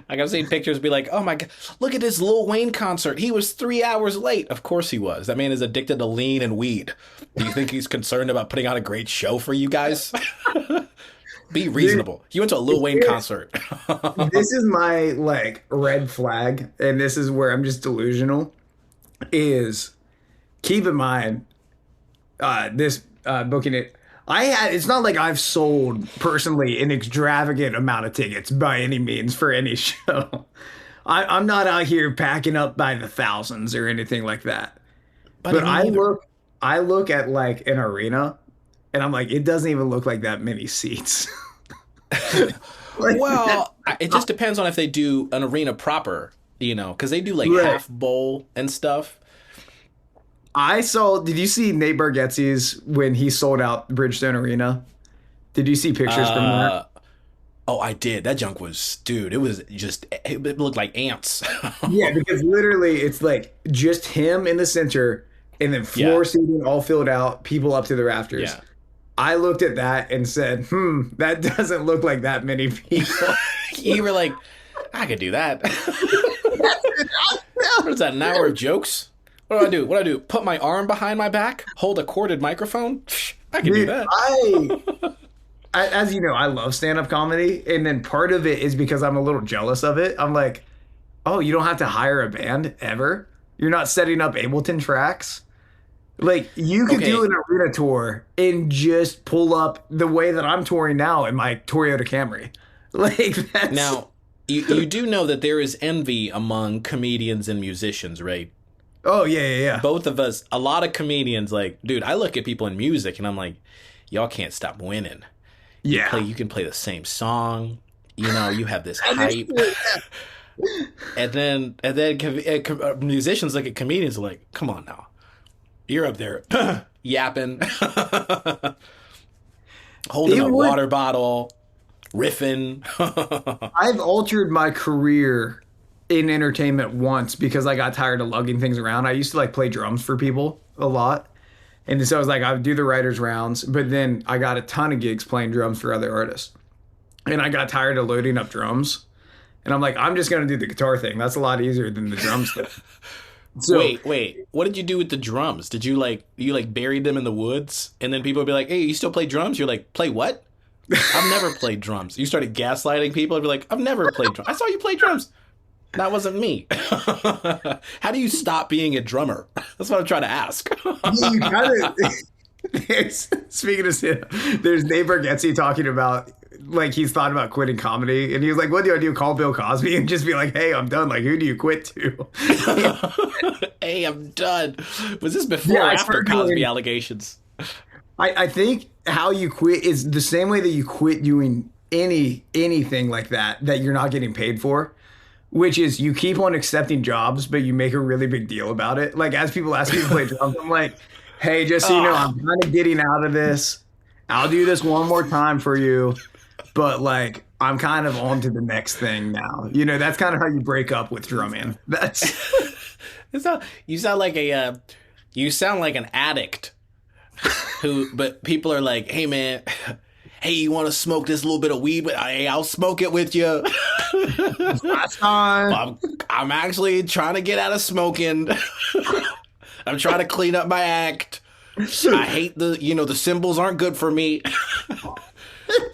Like I've seen pictures be like, oh my God, look at this Lil Wayne concert. He was 3 hours late. Of course he was. That man is addicted to lean and weed. Do you think he's concerned about putting on a great show for you guys? Be reasonable. You went to a Lil Wayne concert. This is my red flag, and this is where I'm just delusional, is keep in mind this booking it. It's not like I've sold personally an extravagant amount of tickets by any means for any show. I'm not out here packing up by the thousands or anything like that. But I look at an arena and I'm like, it doesn't even look like that many seats. Well, it just depends on if they do an arena proper, because they do half bowl and stuff. Did you see Nate Bargatze's when he sold out Bridgestone Arena? Did you see pictures from that? Oh, I did. That junk was, dude, it looked like ants. Yeah, because literally it's just him in the center and then floor seating all filled out, people up to the rafters. Yeah. I looked at that and said, that doesn't look like that many people. You were like, I could do that. What is that, an hour of jokes? What do I do? Put my arm behind my back? Hold a corded microphone? I can do that. As you know, I love stand-up comedy. And then part of it is because I'm a little jealous of it. I'm like, oh, you don't have to hire a band ever? You're not setting up Ableton tracks? You could do an arena tour and just pull up the way that I'm touring now in my Toyota Camry. That's... Now, you do know that there is envy among comedians and musicians, right? Oh, yeah. Both of us, a lot of comedians, dude, I look at people in music and I'm like, y'all can't stop winning. Yeah. You can play the same song. You have this hype. and then musicians look at comedians like, come on now. You're up there yapping, holding a water bottle, riffing. I've altered my career in entertainment once because I got tired of lugging things around. I used to play drums for people a lot. And so I was I would do the writers rounds, but then I got a ton of gigs playing drums for other artists. And I got tired of loading up drums. And I'm like, I'm just going to do the guitar thing. That's a lot easier than the drum stuff. So, wait. What did you do with the drums? Did you you buried them in the woods? And then people would be like, hey, you still play drums? You're like, play what? I've never played drums. You started gaslighting people. I'd be like, I've never played drums. I saw you play drums. That wasn't me. How do you stop being a drummer? That's what I'm trying to ask. You kind of. Speaking of sin, there's Nate Bargatze talking about he's thought about quitting comedy, and he was like, "What do I do? Call Bill Cosby and just be like, hey, I'm done. Who do you quit to?" Hey, I'm done. Was this before or after Cosby allegations? I think how you quit is the same way that you quit doing anything like that you're not getting paid for. Which is you keep on accepting jobs, but you make a really big deal about it. As people ask me to play drums, I'm like, hey, just so you know, I'm kind of getting out of this. I'll do this one more time for you. But I'm kind of on to the next thing now. That's kind of how you break up with drumming. That's you sound like an addict but people are like, hey man, hey, you want to smoke this little bit of weed? But hey, I'll smoke it with you. Last time. I'm actually trying to get out of smoking. I'm trying to clean up my act. I hate the symbols aren't good for me.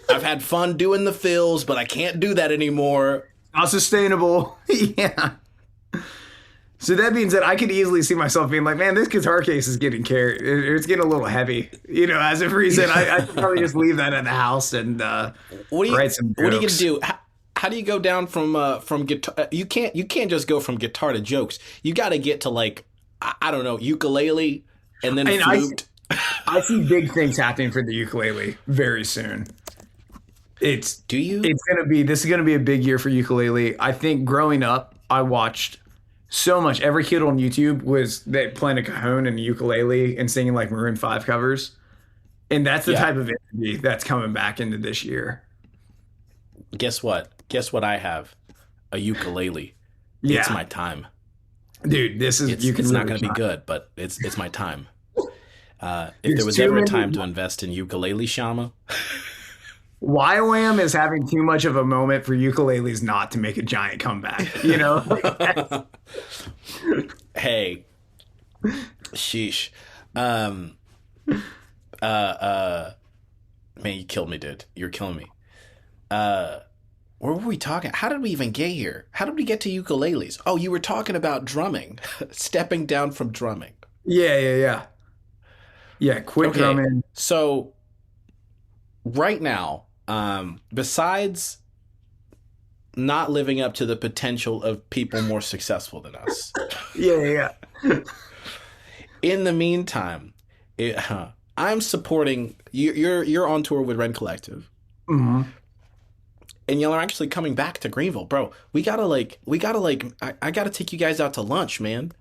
I've had fun doing the fills, but I can't do that anymore. Not sustainable. Yeah. So that means that I could easily see myself being like, man, this guitar case is getting carried. It's getting a little heavy, as of reason. I could probably just leave that at the house and write some jokes. What are you going to do? how do you go down from guitar? You can't just go from guitar to jokes. You got to get to like I don't know, ukulele and then And flute. I see big things happening for the ukulele very soon. It's Do you? it's gonna be this is gonna be a big year for ukulele. I think growing up, I watched so much. Every kid on YouTube was they playing a cajon and a ukulele and singing like Maroon 5 covers. And that's the Yeah. type of energy that's coming back into this year. Guess what? Guess what I have? A ukulele. It's Yeah, my time. dude, this is you can It's not really going to be shine. good, but it's my time. If There's there was too ever a many. time to invest in ukulele, Shama, YWAM is having too much of a moment for ukuleles not to make a giant comeback. You know, hey, sheesh. Um, man, you killed me, dude. You're killing me. Where were we talking? How did we even get here? How did we get to ukuleles? Oh, you were talking about drumming, stepping down from drumming. yeah. Yeah, quit Okay, drumming. so right now, besides not living up to the potential of people more successful than us, Yeah. in the meantime, I'm supporting you. You're on tour with Ren Collective, Hmm. and y'all are actually coming back to Greenville, bro. I gotta take you guys out to lunch, man.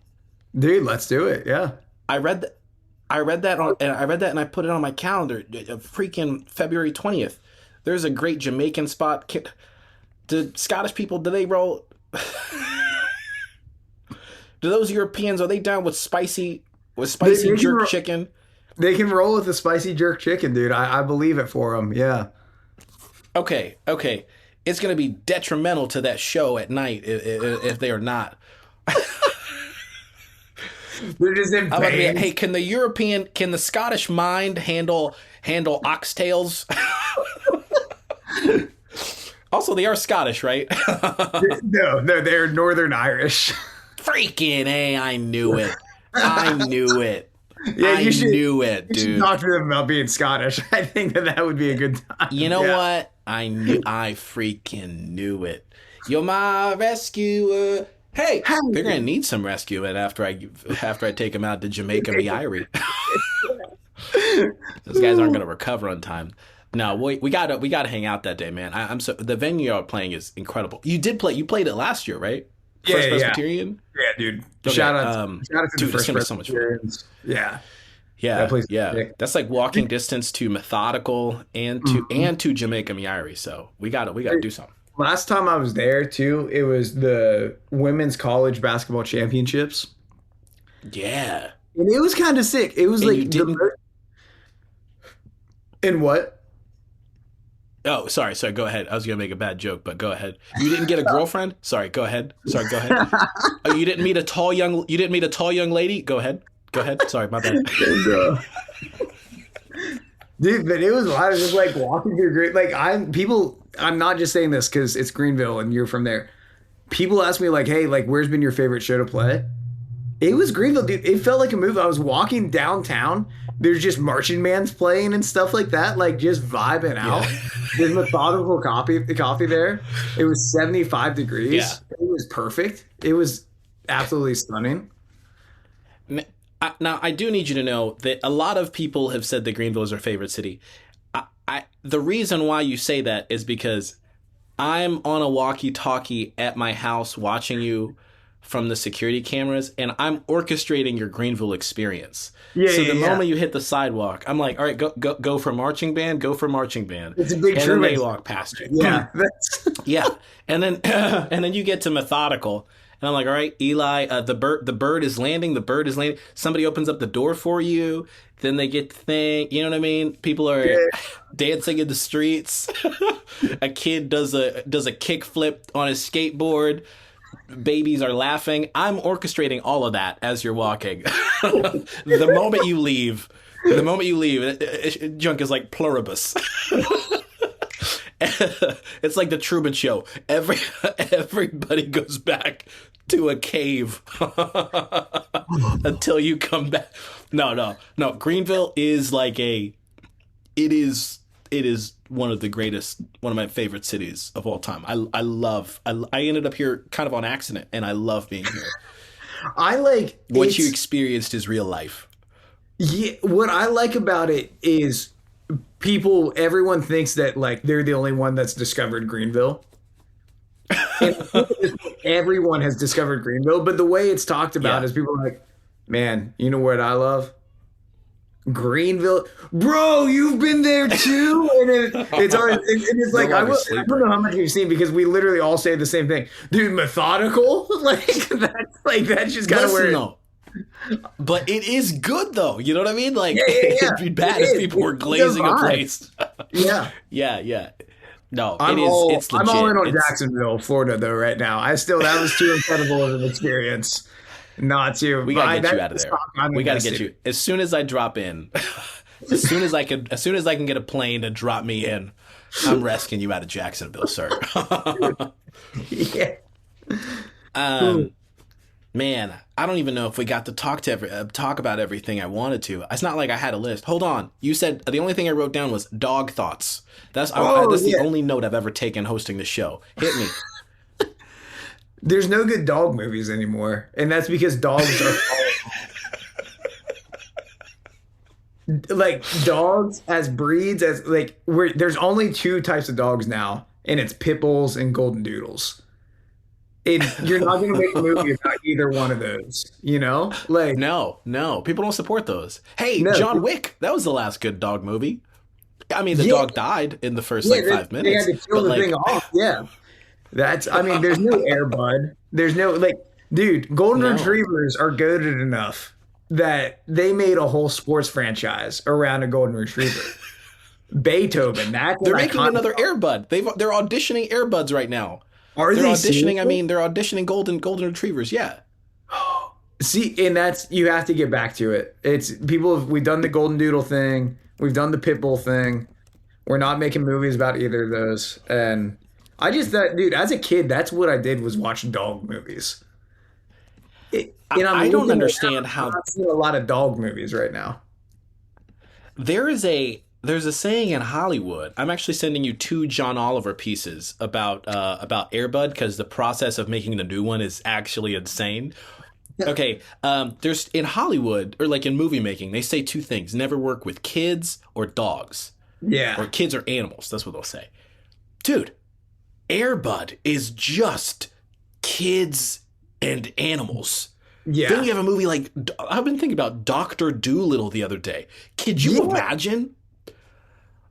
Dude, let's do it. Yeah. I read that. And I put it on my calendar. Freaking February 20th. There's a great Jamaican spot. Do Scottish people, do they roll? Do those Europeans, are they down with spicy They can, jerk chicken? they can roll with the spicy jerk chicken, dude. I believe it for them. Yeah. Okay. It's going to be detrimental to that show at night if they are not. They're just in I'm about to be, pain. hey, can the Scottish mind handle oxtails? Also, they are Scottish, right? No, they're Northern Irish. Freaking A, I knew it. Yeah, I knew it, you should dude. talk to them about being Scottish. I think that would be a good time. You know Yeah. what? I freaking knew it. You're my rescuer. Hey, they're gonna need some rescuing after I take them out to Jamaica Miari. Those guys aren't gonna recover on time. No, we gotta hang out that day, man. I'm so the venue you're playing is incredible. You played it last year, right? Yeah, First yeah. Presbyterian. Yeah, dude. Okay, Shout out to dude, the it's first gonna be so much fun. Presbyterians. Yeah. Yeah, That place is yeah. sick. That's like walking distance to Methodical and to Jamaica Miari. So we gotta do something. Last time I was there too, it was the women's college basketball championships. Yeah. And it was kind of sick. It was And like you didn't. and what? Oh, sorry. Go ahead. I was gonna make a bad joke, but go ahead. You didn't get a girlfriend? Sorry. Go ahead. Go ahead. Oh, you didn't meet a tall young lady? Go ahead. Sorry, my bad. And, dude, but it was wild. I was just like walking through great. Like I'm not just saying this because it's Greenville and you're from there. People ask me like, hey, like, where's been your favorite show to play? It was Greenville, dude. It felt like a movie. I was walking downtown. There's just marching bands playing and stuff like that, like just vibing out. There's methodical coffee there. It was 75 degrees. Yeah. It was perfect. It was absolutely stunning. Now, I do need you to know that a lot of people have said that Greenville is their favorite city. The reason why you say that is because I'm on a walkie-talkie at my house watching you from the security cameras, and I'm orchestrating your Greenville experience. Yeah, So yeah, the yeah. moment you hit the sidewalk, I'm like, all right, go for marching band, go for marching band. It's a big and then they Truman. walk past you. Yeah, that's Yeah, and then and then you get to Methodical, and I'm like, all right, Eli, the bird is landing. Somebody opens up the door for you. Then they get the thing. You know what I mean? People are dancing in the streets. A kid does a kickflip on his skateboard. Babies are laughing. I'm orchestrating all of that as you're walking. The moment you leave, junk is like pluribus. It's like the Truman Show. Everybody goes back to a cave until you come back. No. Greenville is like it is it is one of the greatest, one of my favorite cities of all time. I ended up here kind of on accident, and I love being here. I like What you it's experienced is real life. yeah, what I like about it is everyone thinks that like they're the only one that's discovered Greenville. And everyone has discovered Greenville, but the way it's talked about Yeah. is people are like, man, you know what I love? Greenville, bro, you've been there too, and it's always, and it's No like longer I don't know sleeper. how much you've seen because we literally all say the same thing, dude. Methodical, that's just kind of where Listen though, but it is good though. You know what I mean? Like yeah, it'd be it bad if is. people were It's a glazing a vibe. place. Yeah, Yeah, yeah. No, it I'm is. all It's I'm all in legit. on It's Jacksonville, Florida, though. Right now, I still that was too incredible of an experience not to. we But gotta get that's you out of the there. spot I'm We gotta get invested. you as soon as I drop in. As soon as I can get a plane to drop me in, I'm rescuing you out of Jacksonville, sir. Yeah. um, Man, I don't even know if we got to talk about everything I wanted to. It's not like I had a list. Hold on, you said the only thing I wrote down was dog thoughts. Oh That's the yeah. only note I've ever taken hosting the show. Hit me. There's no good dog movies anymore, and that's because dogs are like dogs as breeds as like there's only two types of dogs now, and it's pit bulls and golden doodles. And you're not going to make a movie about either one of those, you know? Like No, no, people don't support those. Hey, no, John Wick, that was the last good dog movie. I mean, the yeah, dog died in the first yeah, like 5 they had minutes, to kill but the thing like, off. Yeah, I mean, there's no Air Bud. There's no like, dude, golden no, retrievers are goated enough that they made a whole sports franchise around a golden retriever. Beethoven, that's an they're making iconic another dog. Airbud. They're auditioning Airbuds right now. Are They're they auditioning. I seriously? mean, they're auditioning golden retrievers. Yeah. See, and that's you have to get back to it. It's we've done the golden doodle thing, we've done the pit bull thing. We're not making movies about either of those. And I just thought, dude, as a kid, that's what I did was watch dog movies. And I'm I don't looking around, understand I'm how not seeing a lot of dog movies right now. there's a saying in Hollywood. I'm actually sending you two John Oliver pieces about Airbud because the process of making the new one is actually insane. Yeah. Okay, there's in Hollywood or like in movie making, they say two things: never work with kids or dogs, or Yeah. kids or animals. That's what they'll say. Dude, Airbud is just kids and animals. Then Yeah. you have a movie like I've been thinking about Doctor Doolittle the other day. Could you Yeah. imagine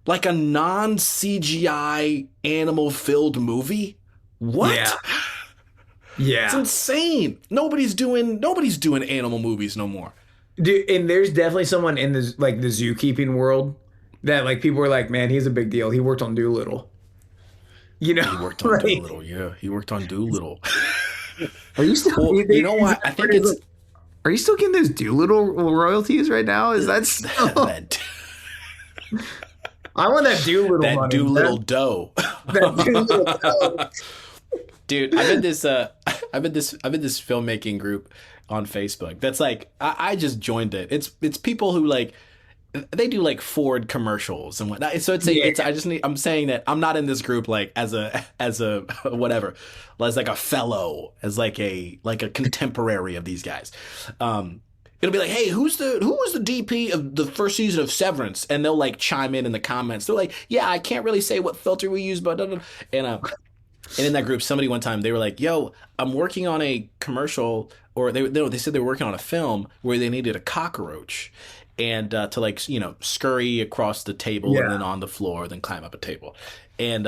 like a non CGI animal filled movie? Yeah. What? It's Yeah. insane. Nobody's doing animal movies no more. Dude, and there's definitely someone in the like the zookeeping world that like people were like, man, he's a big deal. He worked on Doolittle. You know, He worked on like, Doolittle. Yeah, he worked on Doolittle. are you still? Well, you know what? I think it's Are you still getting those Doolittle royalties right now? Is that still? that I want that Doolittle that money. Doolittle dough. That Doolittle. Oh, Dude, I'm in this filmmaking group on Facebook. That's like I just joined it. It's people who like they do like Ford commercials and whatnot. So yeah, I'm saying that I'm not in this group like as a whatever, as like a fellow, as like a contemporary of these guys. It'll be like, hey, who was the DP of the first season of Severance? And they'll like chime in the comments. They're like, yeah, I can't really say what filter we use, but and in that group, somebody one time they were like, "Yo, I'm working on a commercial," or they said they were working on a film where they needed a cockroach, and to like scurry across the table and yeah, then on the floor, then climb up a table, and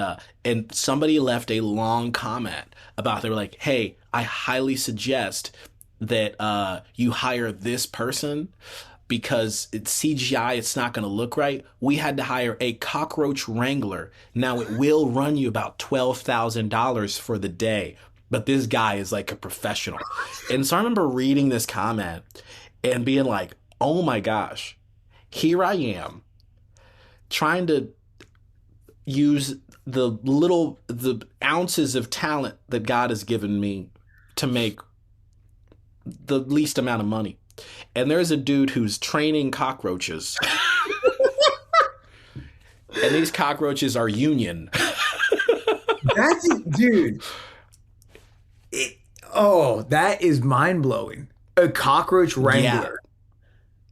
somebody left a long comment about they were like, "Hey, I highly suggest that you hire this person." Because it's CGI, it's not going to look right. We had to hire a cockroach wrangler. Now it will run you about $12,000 for the day, but this guy is like a professional. And so I remember reading this comment and being like, "Oh my gosh, here I am trying to use the ounces of talent that God has given me to make the least amount of money." And there's a dude who's training cockroaches And these cockroaches are union. That's dude. It, oh, that is mind blowing. A cockroach Yeah. wrangler.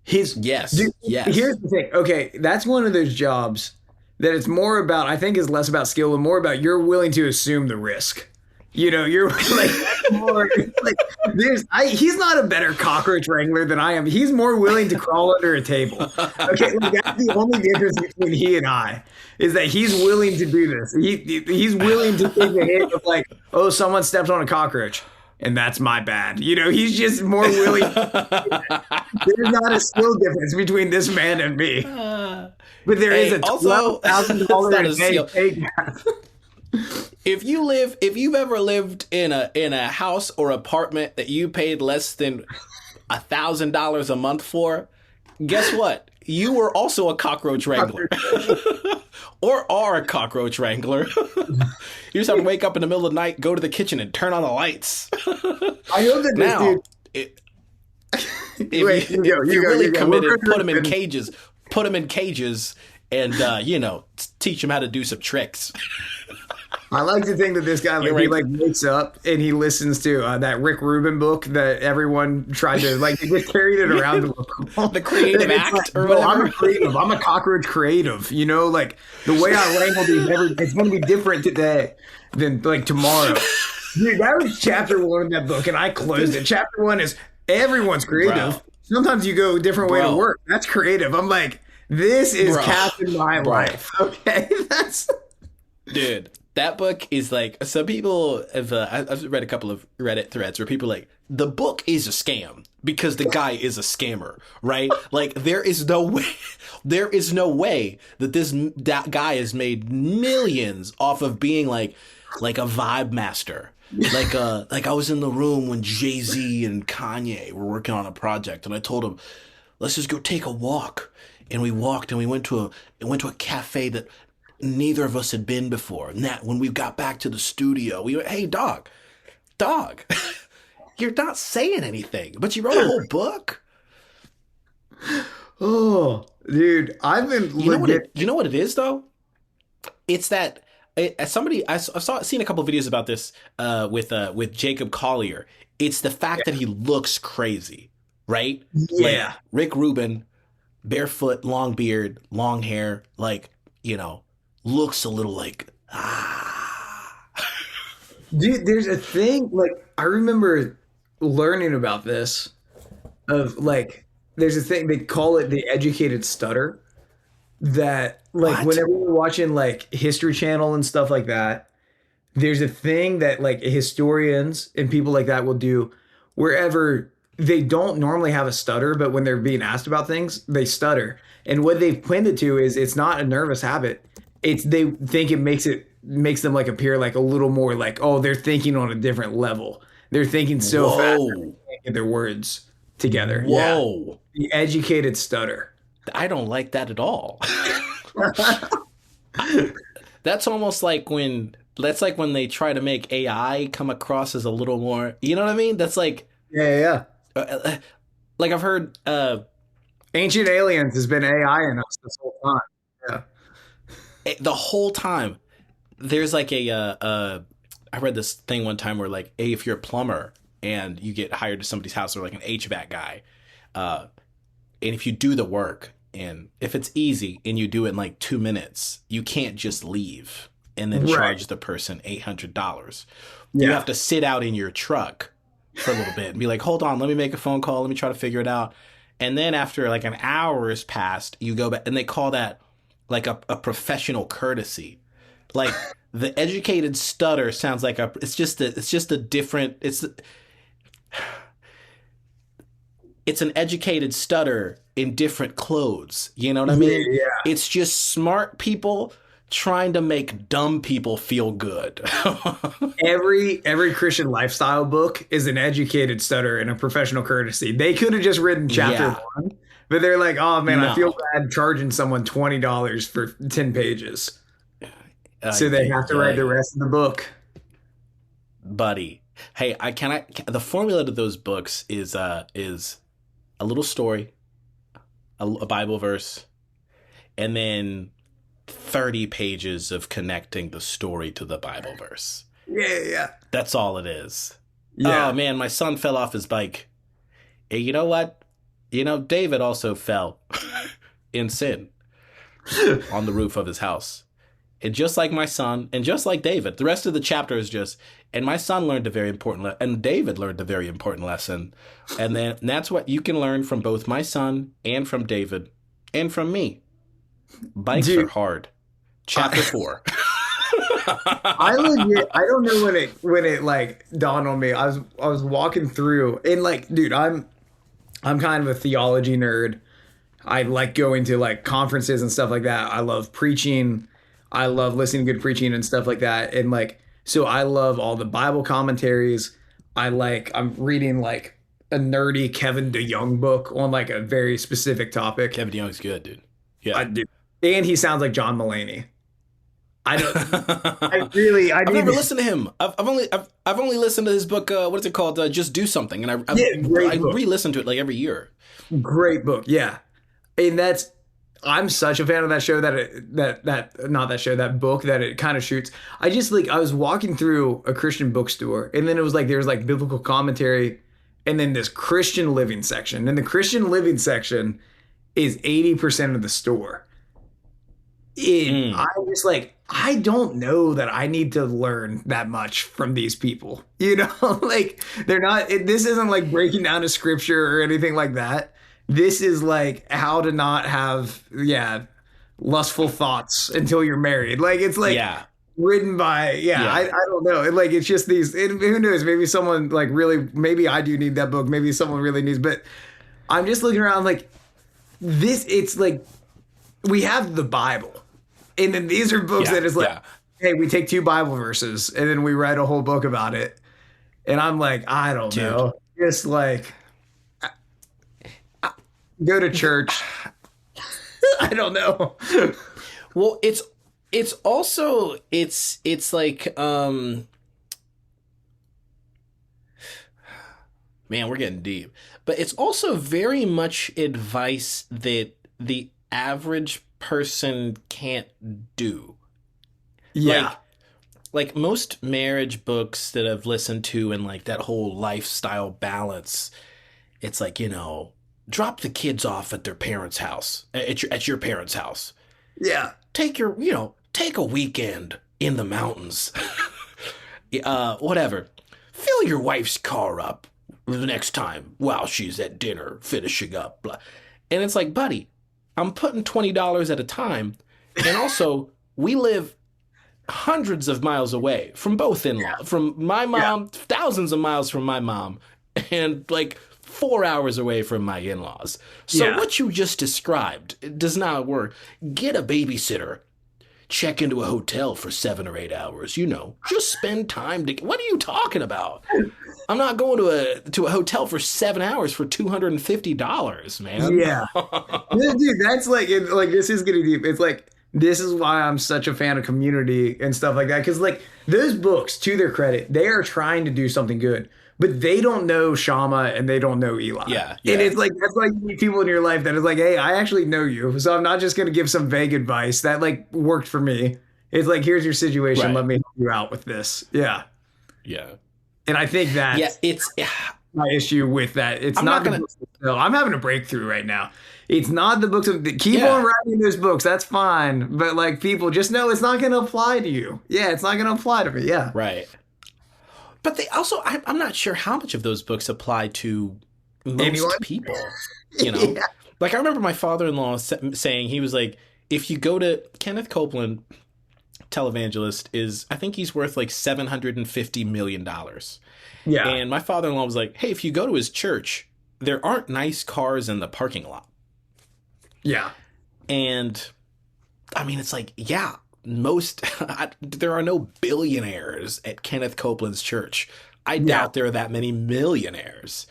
His dude. Yes. Here's Yes. the thing. Okay, that's one of those jobs that it's more about. I think is less about skill and more about you're willing to assume the risk. You're like more like he's not a better cockroach wrangler than I am. He's more willing to crawl under a table. Okay, like that's the only difference between he and I is that he's willing to do this. He's willing to take the hit of like, oh, someone stepped on a cockroach. And that's my bad. He's just more willing. There's not a skill difference between this man and me. But there is Hey, a also, $12,000 not a a day skill. pay gap. If you've ever lived in a house or apartment that you paid less than $1,000 a month for, guess what? You were also a cockroach wrangler. Or are a cockroach wrangler. You just have to wake up in the middle of the night, go to the kitchen, and turn on the lights. I hope that this Now, dude. if you're really committed, put them in cages. Put them in cages, and teach them how to do some tricks. I like to think that this guy he wakes up and he listens to that Rick Rubin book that everyone tried to he just carried it around the creative act or no, whatever. I'm a creative. I'm a cockroach creative. Like the way I wrangle these, it's going to be different today than like tomorrow. Dude, that was chapter 1 of that book, and I closed it. Chapter 1 is everyone's creative. Bro. Sometimes you go a different way to Bro. work. That's creative. I'm like, this is Bro. captain my life. Okay, that's Dude, that book is like, some people have, I've read a couple of Reddit threads where people are like, the book is a scam because the guy is a scammer, right? Like, there is no way that that guy has made millions off of being like a vibe master. Like I was in the room when Jay-Z and Kanye were working on a project, and I told him, let's just go take a walk. And we walked, and we went to a cafe that neither of us had been before. And that when we got back to the studio, we went, hey, dog, you're not saying anything, but you wrote a whole book. oh, dude, I've been You know what it is though? It's that somebody I seen a couple of videos about this with Jacob Collier. It's the fact that he looks crazy, right? Yeah. Like Rick Rubin, barefoot, long beard, long hair, looks a little like Dude, there's a thing I remember learning about this of there's a thing they call it the educated stutter that What? whenever we're watching History Channel and stuff like that, there's a thing that historians and people like that will do wherever they don't normally have a stutter, but when they're being asked about things, they stutter. And what they've pinned it to is it's not a nervous habit. They think it makes them appear a little more oh, they're thinking on a different level. They're thinking so fast they can't get their words together. Whoa. Yeah. The educated stutter. I don't like that at all. That's almost like when they try to make AI come across as a little more, you know what I mean? That's Yeah. like I've heard Ancient Aliens has been AI in us this whole time. Yeah. the whole time. There's I read this thing one time where hey, if you're a plumber and you get hired to somebody's house, or an HVAC guy, and if you do the work and if it's easy and you do it in 2 minutes, you can't just leave and then charge the person $800. You have to sit out in your truck for a little bit and be like, hold on, let me make a phone call, let me try to figure it out. And then after an hour has passed, you go back, and they call that a professional courtesy. The educated stutter sounds like it's just a different, it's an educated stutter in different clothes. You know what I mean? Yeah. It's just smart people trying to make dumb people feel good. Every Christian lifestyle book is an educated stutter and a professional courtesy. They could have just written chapter 1, but they're like, oh man, I feel bad charging someone $20 for 10 pages. So they have to write the rest of the book. Buddy. Hey, the formula to those books is a little story, a Bible verse, and then 30 pages of connecting the story to the Bible verse. Yeah. That's all it is. Yeah. Oh man, my son fell off his bike. And you know what? David also fell in sin on the roof of his house. And just like my son, and just like David, the rest of the chapter is just, and my son learned a very important and David learned a very important lesson. And that's what you can learn from both my son and from David and from me. Bikes are hard. Chapter 4. I don't know when it like dawned on me. I was walking through and like, dude, I'm kind of a theology nerd. I like going to like conferences and stuff like that. I love preaching. I love listening to good preaching and stuff like that. And like, so I love all the Bible commentaries. I'm reading like a nerdy Kevin DeYoung book on like a very specific topic. Kevin DeYoung's good, dude. Yeah. I do. And he sounds like John Mulaney. I've never listened to him. I've only listened to his book. What is it called? Just Do Something. And I re-listen to it like every year. Great book. Yeah. And I'm such a fan of that show that book that it kind of shoots. I was walking through a Christian bookstore and then it was like, there's like biblical commentary and then this Christian living section. And the Christian living section is 80% of the store. I was like, I don't know that I need to learn that much from these people. Like this isn't like breaking down a scripture or anything like that. This is like how to not have, lustful thoughts until you're married. Like it's like written by, I don't know. Like it's just who knows, maybe someone like really, maybe I do need that book. Maybe someone really needs, but I'm just looking around like this. It's like we have the Bible. And then these are books that is like, hey, we take 2 Bible verses and then we write a whole book about it. And I'm like, I don't know. Just like, go to church. I don't know. Well, it's also, it's like, man, we're getting deep. But it's also very much advice that the average person can't do. Yeah. Like most marriage books that I've listened to and like that whole lifestyle balance, it's like, drop the kids off at their parents' house, at your parents' house. Yeah. Take a weekend in the mountains. Whatever. Fill your wife's car up the next time while she's at dinner finishing up. Blah. And it's like, buddy, I'm putting $20 at a time. And also, we live hundreds of miles away from both in-laws. From my mom, thousands of miles from my mom, and like 4 hours away from my in-laws. So what you just described, it does not work. Get a babysitter. Check into a hotel for 7 or 8 hours. Just spend time. What are you talking about? I'm not going to a hotel for 7 hours for $250, man. Yeah, dude, that's like this is getting deep. It's like this is why I'm such a fan of Community and stuff like that, because like those books, to their credit, they are trying to do something good, but they don't know Shama and they don't know Eli. Yeah. And it's like that's like people in your life that is like, hey, I actually know you, so I'm not just going to give some vague advice that like worked for me. It's like, here's your situation. Let me help you out with this. Yeah. And I think that it's my issue with that. It's I'm having a breakthrough right now. It's not the books. Keep on writing those books. That's fine. But like people just know it's not going to apply to you. Yeah, it's not going to apply to me. Yeah. Right. But they also, I'm not sure how much of those books apply to most people. Like I remember my father-in-law saying, he was like, if you go to Kenneth Copeland, televangelist, I think he's worth like $750 million. Yeah. And my father-in-law was like, hey, if you go to his church, there aren't nice cars in the parking lot. Yeah. And I mean, it's like, there are no billionaires at Kenneth Copeland's church. I doubt there are that many millionaires.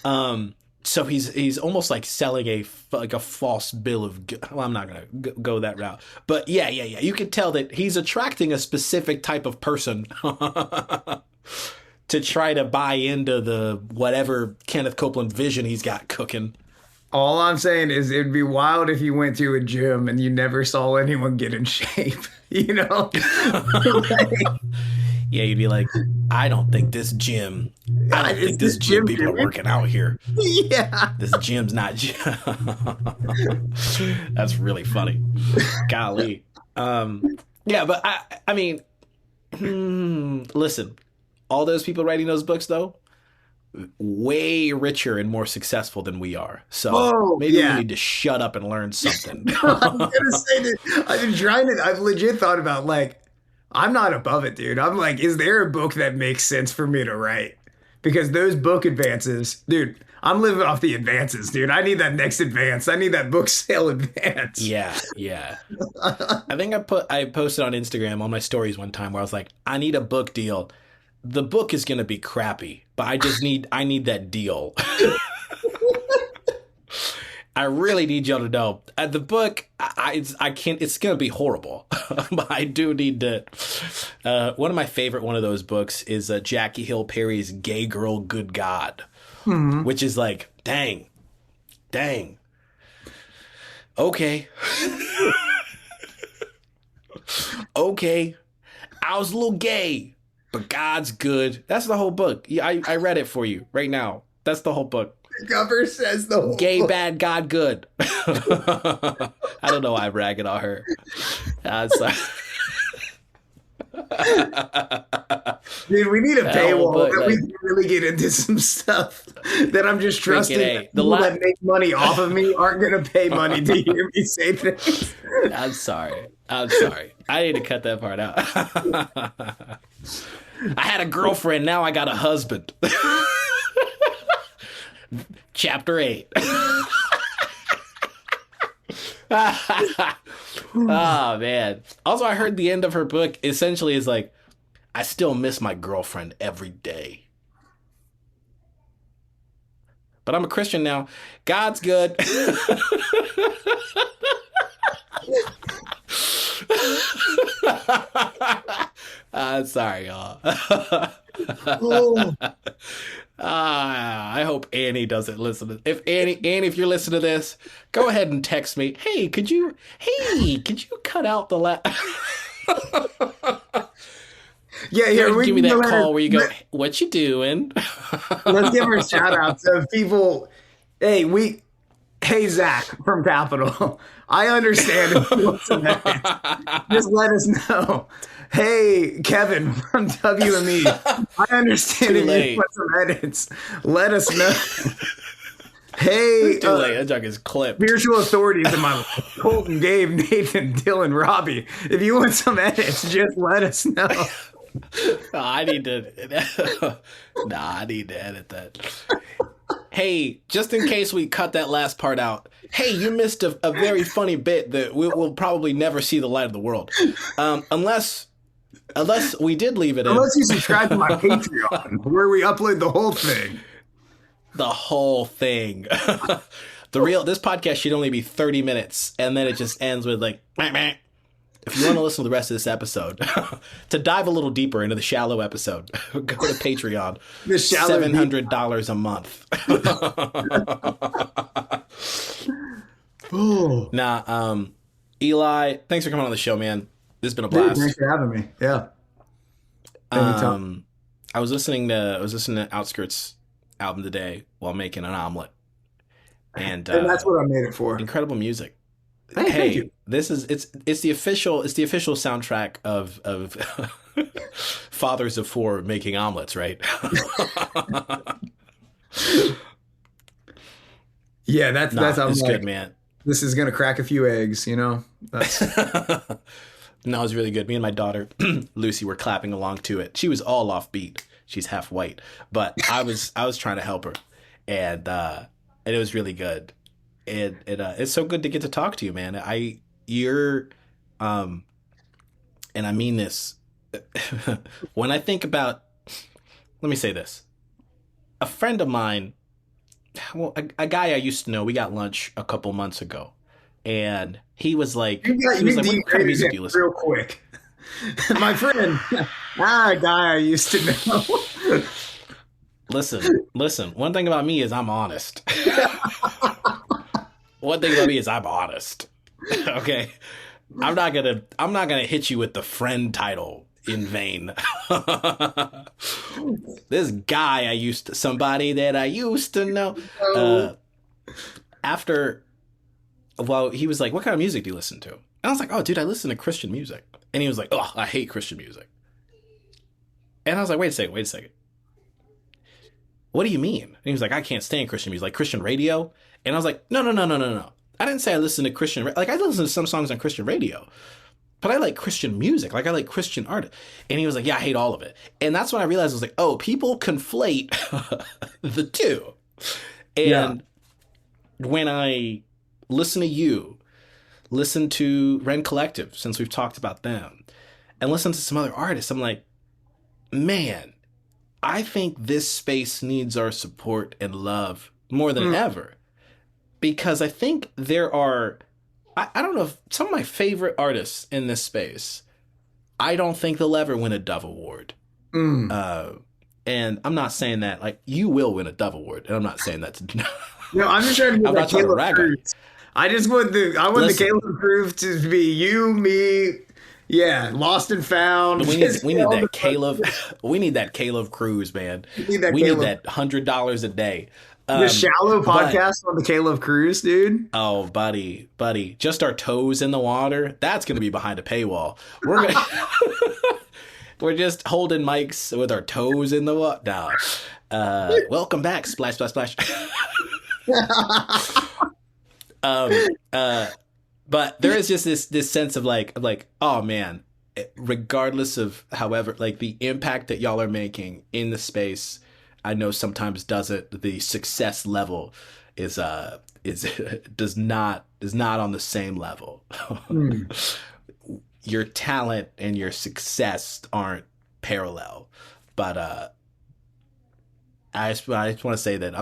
So he's almost like selling a false bill of. Well, I'm not gonna go that route, but yeah. You can tell that he's attracting a specific type of person to try to buy into the whatever Kenneth Copeland vision he's got cooking. All I'm saying is it'd be wild if you went to a gym and you never saw anyone get in shape. You know? Like, Yeah, you'd be like, I don't think I don't is think this this gym gym people are doing? working out here. Yeah. This gym's not That's really funny. Golly. Yeah, but I mean, listen, all those people writing those books though, way richer and more successful than we are. So Oh, maybe we yeah. need to shut up and learn something. I'm gonna say that I've been trying to. I've legit thought about like, I'm not above it, dude. I'm like, is there a book that makes sense for me to write? Because those book advances, dude. I'm living off the advances, dude. I need that next advance. I need that book sale advance. Yeah, yeah. I think I posted on Instagram on my stories one time where I was like, I need a book deal. The book is gonna be crappy, but I need that deal. I really need y'all to know the book. I can't. It's gonna be horrible, but I do need to. One of my favorite one of those books is Jackie Hill Perry's "Gay Girl, Good God," which is like, dang, okay, okay. I was a little gay, but God's good. That's the whole book. Yeah, I read it for you right now. That's the whole book. The cover says the whole Gay, book. bad, God, good. I don't know why I'm ragging on her. Sorry. Dude, we need a That whole paywall book, that we like- can really get into some stuff that I'm just trusting A. that The people la- that make money off of me aren't going to pay money to hear me say things. I'm sorry. I need to cut that part out. I had a girlfriend. Now I got a husband. Chapter 8. Oh, man. Also, I heard the end of her book essentially is like, I still miss my girlfriend every day. But I'm a Christian now. God's good. Sorry, y'all. Oh, I hope Annie doesn't listen to if Annie, if you're listening to this, go ahead and text me. Hey, could you cut out the yeah, here, we give me can that go ahead call where you go, and- what you doing? Let's give her a shout out. So people, hey, Zach from Capital, I understand if you want some edits. Just let us know. Hey, Kevin from WME, I understand Too if late. you want some edits. Let us know. Hey, Too late. That junk is clipped. spiritual authorities in my life. Colton, Gabe, Nathan, Dylan, Robbie. If you want some edits, just let us know. I need to. I need to edit that. Hey, just in case we cut that last part out. Hey, you missed a very funny bit that will probably never see the light of the world, unless we did leave it in. Unless you subscribe to my Patreon, where we upload the whole thing. The whole thing. This podcast should only be 30 minutes, and then it just ends with like, meh, meh. If you want to listen to the rest of this episode, to dive a little deeper into the shallow episode, go to Patreon. The shallow $700 a month. Oh, Nah, Eli, thanks for coming on the show, man. This has been a dude, blast. thanks for having me. Yeah. Anytime. I was listening to Outskirts album today while making an omelet, and that's what I made it for. incredible music. Hey, thank you. This is it's the official soundtrack of fathers of four making omelets, right? Yeah, that's I'm it's like, good, man. this is gonna crack a few eggs, you know. That's No, it was really good. Me and my daughter Lucy were clapping along to it. She was all off beat. She's half white, but I was trying to help her, and it was really good. It's so good to get to talk to you, man. And I mean this. When I think about, let me say this. A friend of mine, well, a guy I used to know, we got lunch a couple months ago, and he was like, what kind of music do you listen to? real quick. My friend, a guy I used to know. Listen. One thing about me is I'm honest. one thing about me is I'm honest. Okay. I'm not gonna hit you with the friend title in vain. This guy somebody that I used to know. Uh, after, well, he was like, "What kind of music do you listen to?" And I was like, "Oh, dude, I listen to Christian music." And he was like, "Oh, I hate Christian music." And I was like, wait a second. What do you mean? And he was like, "I can't stand Christian music, like Christian radio." And I was like, no. I didn't say I listen to like I listen to some songs on Christian radio, but I like Christian music. Like I like Christian art. And he was like, "Yeah, I hate all of it." And that's when I realized, I was like, oh, people conflate the two. And when I listen to you, listen to Ren Collective, since we've talked about them, and listen to some other artists, I'm like, man, I think this space needs our support and love more than ever. Because I think there are, I don't know, if some of my favorite artists in this space, I don't think they'll ever win a Dove Award. And I'm not saying that, like, you will win a Dove Award. And I'm not saying that to... No, I'm just trying to get I'm not trying to rag on you. I just want the Caleb Cruz to be you, me, lost and found. We need that Caleb. We need that Caleb Cruz, man. We need that $100 a day. The Shallow podcast on the Caleb Cruz, dude. Oh, buddy, just our toes in the water. That's gonna be behind a paywall. We're just holding mics with our toes in the water. No. Welcome back, splash, splash, splash. But there is just this sense of like, oh man, regardless of however, like the impact that y'all are making in the space, I know sometimes the success level is not on the same level. Your talent and your success aren't parallel, but I just want to say that I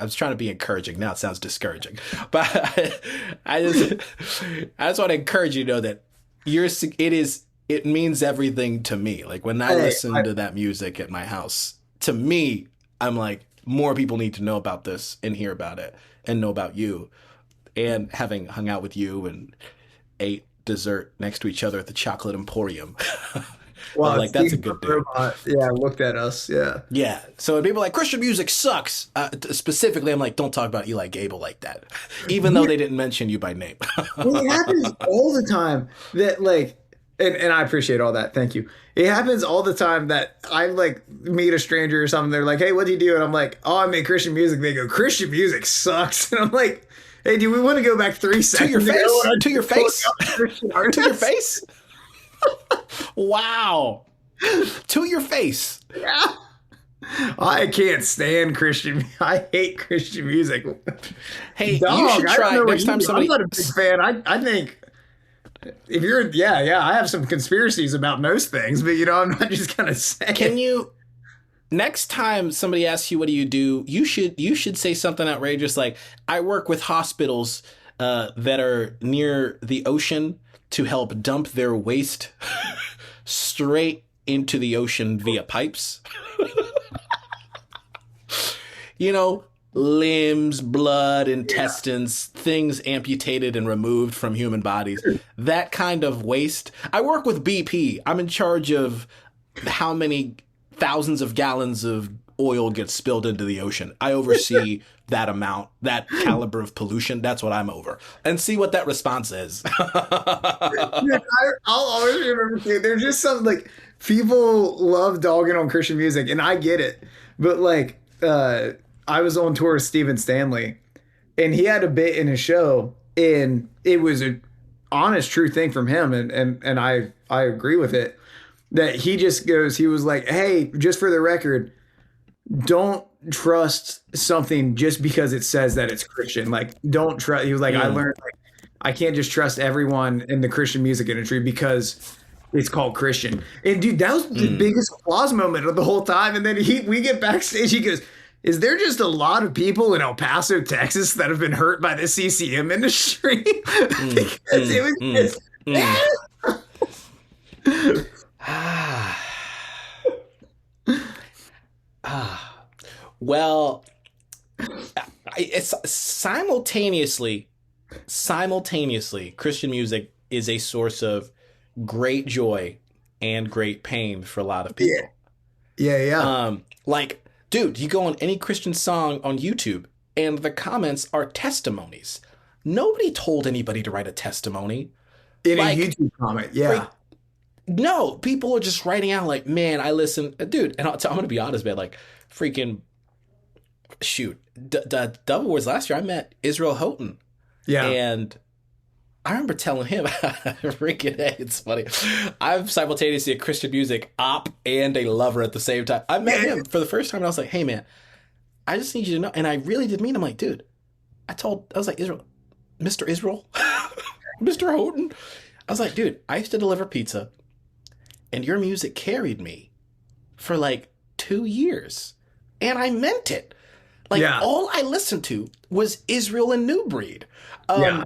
was trying to be encouraging. Now it sounds discouraging, but I just want to encourage you to know that it means everything to me. Like when I listen to that music at my house, to me, I'm like, more people need to know about this and hear about it and know about you. And having hung out with you and ate dessert next to each other at the Chocolate Emporium. Well, like that's a good dude. Looked at us. Yeah. So when people are like, Christian music sucks. Specifically, I'm like, don't talk about Eli Gable like that, even though they didn't mention you by name. Well, it happens all the time that like, and I appreciate all that. Thank you. It happens all the time that I like meet a stranger or something. They're like, "Hey, what do you do?" And I'm like, "Oh, I make Christian music." They go, "Christian music sucks." And I'm like, "Hey, do we want to go back 3 seconds? To your face? To your face? To your face? Wow. To your face. Yeah. I can't stand Christian. I hate Christian music. Hey, dog, you should try next time somebody. I'm not a big fan. I think if you're, I have some conspiracies about most things, but I'm not just gonna say. Can you? Next time somebody asks you what do, you should say something outrageous like, "I work with hospitals that are near the ocean to help dump their waste straight into the ocean via pipes." Limbs, blood, intestines, things amputated and removed from human bodies. That kind of waste. I work with BP. I'm in charge of how many thousands of gallons of oil gets spilled into the ocean. I oversee that amount, that caliber of pollution. That's what I'm over. And see what that response is. I'll always remember too. There's just some like people love dogging on Christian music, and I get it. But like, I was on tour with Steven Stanley, and he had a bit in his show, and it was an honest, true thing from him, and I agree with it. That he was like, "Hey, just for the record, don't trust something just because it says that it's Christian. Like, don't trust." He was like, "I learned like I can't just trust everyone in the Christian music industry because it's called Christian." And dude, that was the biggest applause moment of the whole time. And then we get backstage, he goes, "Is there just a lot of people in El Paso, Texas that have been hurt by the CCM industry?" Because it was just... Well, It's simultaneously, Christian music is a source of great joy and great pain for a lot of Yeah. people. Yeah. Like, dude, you go on any Christian song on YouTube and the comments are testimonies. Nobody told anybody to write a testimony. In a Like, YouTube comment. freak, Yeah. no, people are just writing out like, man, I listen, dude, and I'm going to be honest, man, like, freaking, shoot, Double Wars last year, I met Israel Houghton, Yeah. and I remember telling him, freaking, hey, it's funny, I'm simultaneously a Christian music op and a lover at the same time. I met him for the first time, and I was like, hey, man, I just need you to know, and I really did mean, I'm like, dude, I was like, Israel, Mr. Israel, Mr. Houghton, I was like, dude, I used to deliver pizza, and your music carried me for like 2 years. And I meant it. Like, all I listened to was Israel and New Breed. And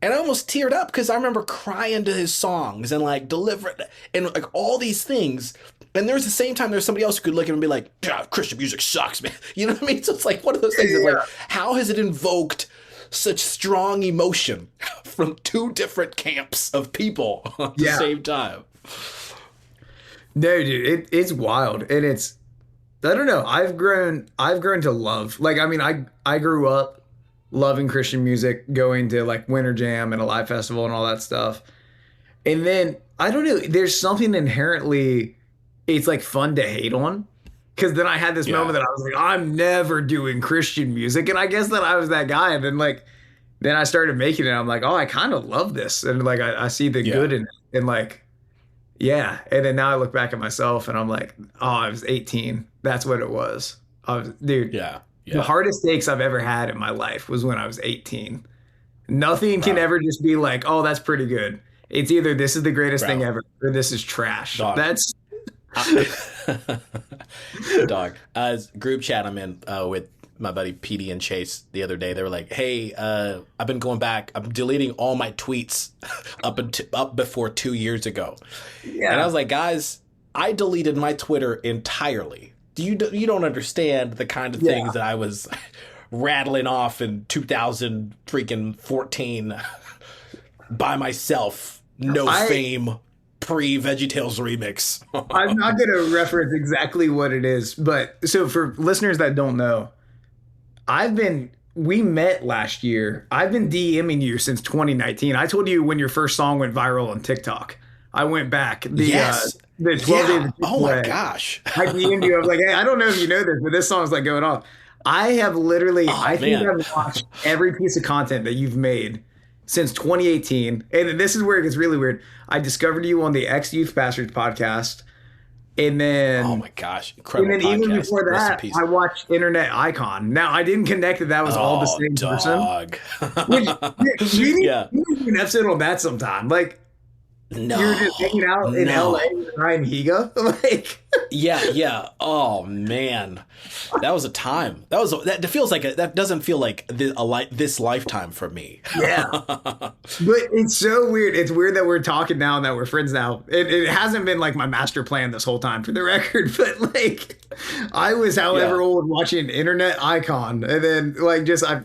I almost teared up because I remember crying to his songs and like delivering and like all these things. And there was the same time there's somebody else who could look at him and be like, Christian music sucks, man. You know what I mean? So it's like one of those things that's like, how has it invoked such strong emotion from two different camps of people at the same time? No, dude, it's wild, and it's, I don't know. I've grown to love. Like, I mean, I grew up loving Christian music, going to like Winter Jam and a live festival and all that stuff, and then I don't know. There's something inherently, it's like fun to hate on, because then I had this moment that I was like, I'm never doing Christian music, and I guess that I was that guy, and then I started making it. I'm like, oh, I kind of love this, and like I see the good in it, and like. Yeah, and then now I look back at myself and I'm like, oh, I was 18. That's what it was. Dude. Yeah. The hardest takes I've ever had in my life was when I was 18. Nothing can ever just be like, oh, that's pretty good. It's either this is the greatest thing ever or this is trash. Dog. That's dog. Group chat I'm in with my buddy PD and Chase the other day. They were like, hey, I've been going back. I'm deleting all my tweets up before 2 years ago. Yeah. And I was like, guys, I deleted my Twitter entirely. You don't understand the kind of things that I was rattling off in 2014 by myself. Fame. Pre-VeggieTales remix. I'm not going to reference exactly what it is, but so for listeners that don't know, we met last year. I've been DMing you since 2019. I told you when your first song went viral on TikTok. I went back. The 12 days. Oh my gosh. I DM'd you. I was like, hey, I don't know if you know this, but this song's like going off. I have literally, I think I've watched every piece of content that you've made since 2018. And this is where it gets really weird. I discovered you on the Ex Youth Pastors podcast. And then, oh my gosh, incredible! And then podcast. even before that, I watched Internet Icon. Now I didn't connect that was all the same dog. person. We need to do an episode on that sometime. Like, you're just hanging out in LA with Ryan Higa. Like, yeah. Oh man, that was a time. That feels like that doesn't feel like this lifetime for me. Yeah, but it's so weird. It's weird that we're talking now and that we're friends now. It hasn't been like my master plan this whole time, for the record. But like, I was, however old, watching Internet Icon, and then like I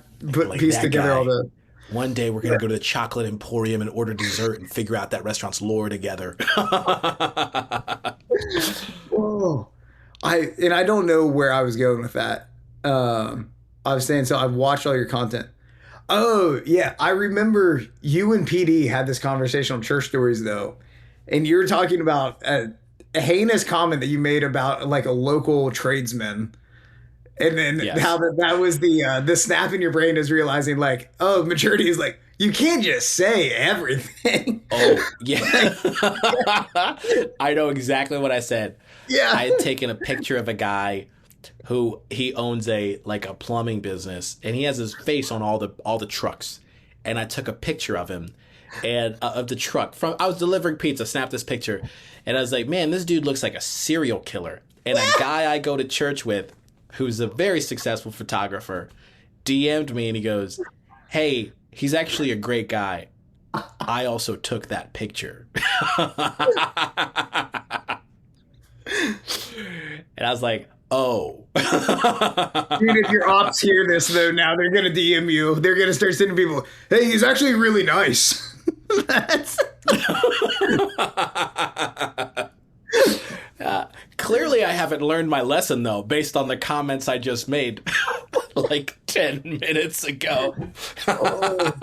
pieced together all the. One day we're going to go to the Chocolate Emporium and order dessert and figure out that restaurant's lore together. Whoa. I don't know where I was going with that. I was saying, so I've watched all your content. Oh, yeah. I remember you and PD had this conversation on Church Stories, though. And you were talking about a heinous comment that you made about like a local tradesman. And then how that was the snap in your brain is realizing like, oh, maturity is like, you can't just say everything. Oh, yeah. I know exactly what I said. Yeah. I had taken a picture of a guy who he owns a plumbing business, and he has his face on all the trucks. And I took a picture of him and of the truck. I was delivering pizza, snapped this picture, and I was like, man, this dude looks like a serial killer. And a guy I go to church with, who's a very successful photographer, DM'd me and he goes, hey, he's actually a great guy. I also took that picture. And I was like, Oh. Dude, if your ops hear this though, now they're gonna DM you. They're gonna start sending people, "Hey, he's actually really nice." That's Clearly, I haven't learned my lesson, though, based on the comments I just made like 10 minutes ago. oh,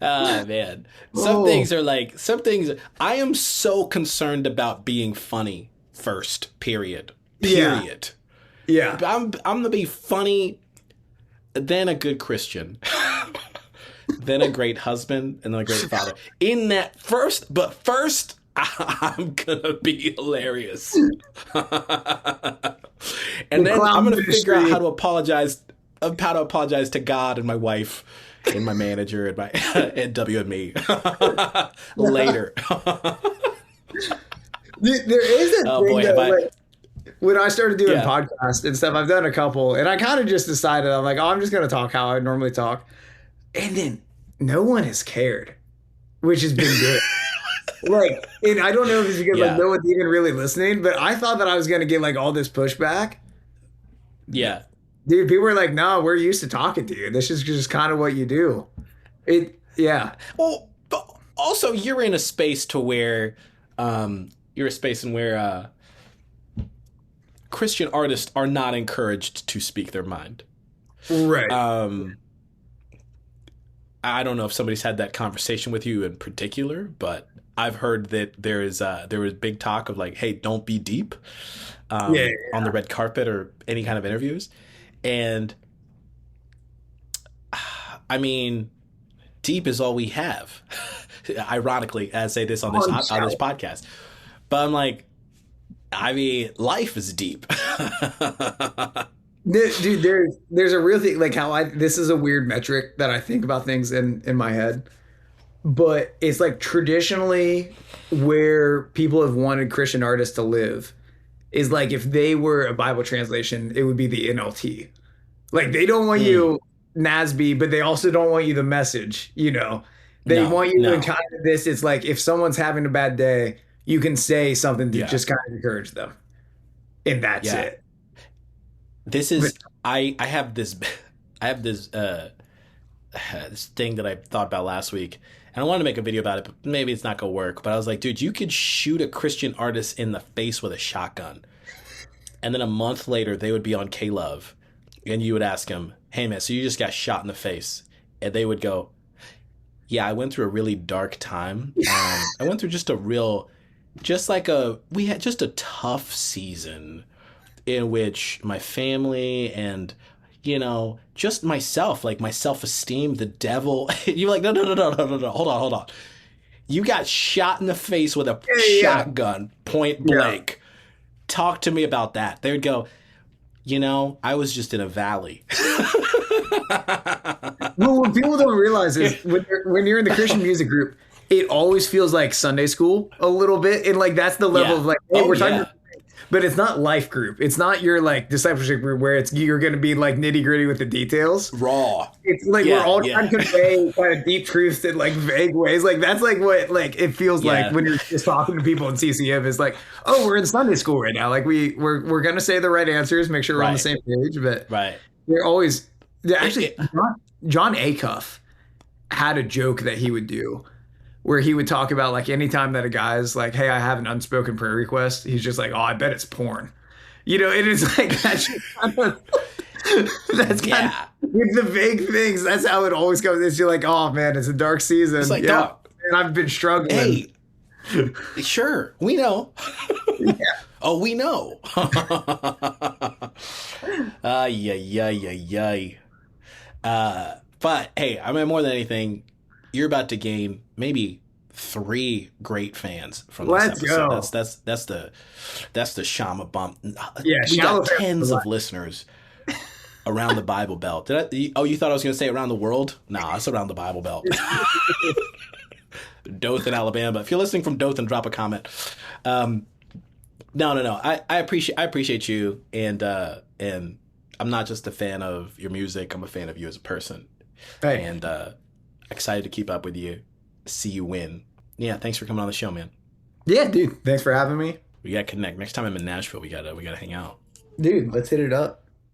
Ah, man. oh, Some things, I am so concerned about being funny first, period. yeah, Period. yeah. I'm going to be funny, then a good Christian, then a great husband, and then a great father. In that first, I'm gonna be hilarious. And The then I'm clown gonna figure out ministry. how to apologize to God and my wife and my manager and my and W and me later. There is a Oh thing boy, have though, I? like when I started doing Yeah, podcasts and stuff, I've done a couple, and I kind of just decided I'm like, oh, I'm just gonna talk how I normally talk, and then no one has cared, which has been good. Like, and I don't know if it's because like yeah, no one's even really listening, but I thought that I was gonna get like all this pushback. yeah. Dude, people were like, "No, we're used to talking to you. This is just kind of what you do." Yeah, Well, but also you're in a space to where, you're a space in where Christian artists are not encouraged to speak their mind. right. Um, I don't know if somebody's had that conversation with you in particular, but I've heard that there was big talk of like, hey, don't be deep Yeah, on the red carpet or any kind of interviews, and I mean, deep is all we have. Ironically, as I say this on this podcast, but I'm like, I mean, life is deep. Dude, there's a real thing like how I this is a weird metric that I think about things in my head, but it's like traditionally where people have wanted Christian artists to live is like if they were a Bible translation, it would be the NLT. Like they don't want Mm, you NASB, but they also don't want you the message, you know. They no, want you in no, kind of this. It's like if someone's having a bad day, you can say something to yeah, just kind of encourage them. And that's yeah. it. This But is I have this I have this thing that I thought about last week, and I wanted to make a video about it, but maybe it's not gonna work. But I was like, dude, you could shoot a Christian artist in the face with a shotgun, and then a month later they would be on K Love, and you would ask him, hey man, so you just got shot in the face, and they would go, yeah, I went through a really dark time. I went through just a real, just like a we had just a tough season in which my family and just myself, like my self-esteem, the devil. You're like, no, no, no, no, no, no, no, hold on. You got shot in the face with a yeah, shotgun, point yeah. blank. Talk to me about that. They would go, I was just in a valley. Well, what people don't realize is when you're in the Christian music group, it always feels like Sunday school a little bit, and like that's the level Yeah. of like, hey, Oh we're talking, yeah. but it's not life group. It's not your like discipleship group where it's you're going to be like nitty gritty with the details. Raw. It's like we're Yeah. all trying Yeah. to convey kind of deep truths in like vague ways. Like that's like what like it feels like Yeah. when you're just talking to people in CCM. Is like, oh, we're in Sunday school right now. Like we're going to say the right answers, make sure we're on the Right. same page, but Right. they're always It, actually it, John Acuff had a joke that he would do where he would talk about like anytime that a guy's like, hey, I have an unspoken prayer request, he's just like, oh, I bet it's porn. It is like that's just kind of that's kind of yeah. with the vague things. That's how it always goes. It's you're like, oh man, it's a dark It's season. like, Yeah, dog. and I've been struggling. Hey, sure, we know. Oh, we know. Yeah, yeah, yeah, yeah. But hey, I mean, more than anything, you're about to gain maybe three great fans from this Let's episode. go. That's the Shama bump. Yeah, We got shallow. tens of listeners around the Bible Belt. Oh, you thought I was going to say around the world? Nah, it's around the Bible Belt. Dothan, Alabama. If you're listening from Dothan, drop a comment. No, no, no. I appreciate you, and I'm not just a fan of your music. I'm a fan of you as a person, Hey, and excited to keep up with you. See you win. Yeah, thanks for coming on the show, man. yeah, dude. Thanks for having me. We gotta connect. Next time I'm in Nashville, we gotta hang out. Dude, let's hit it up.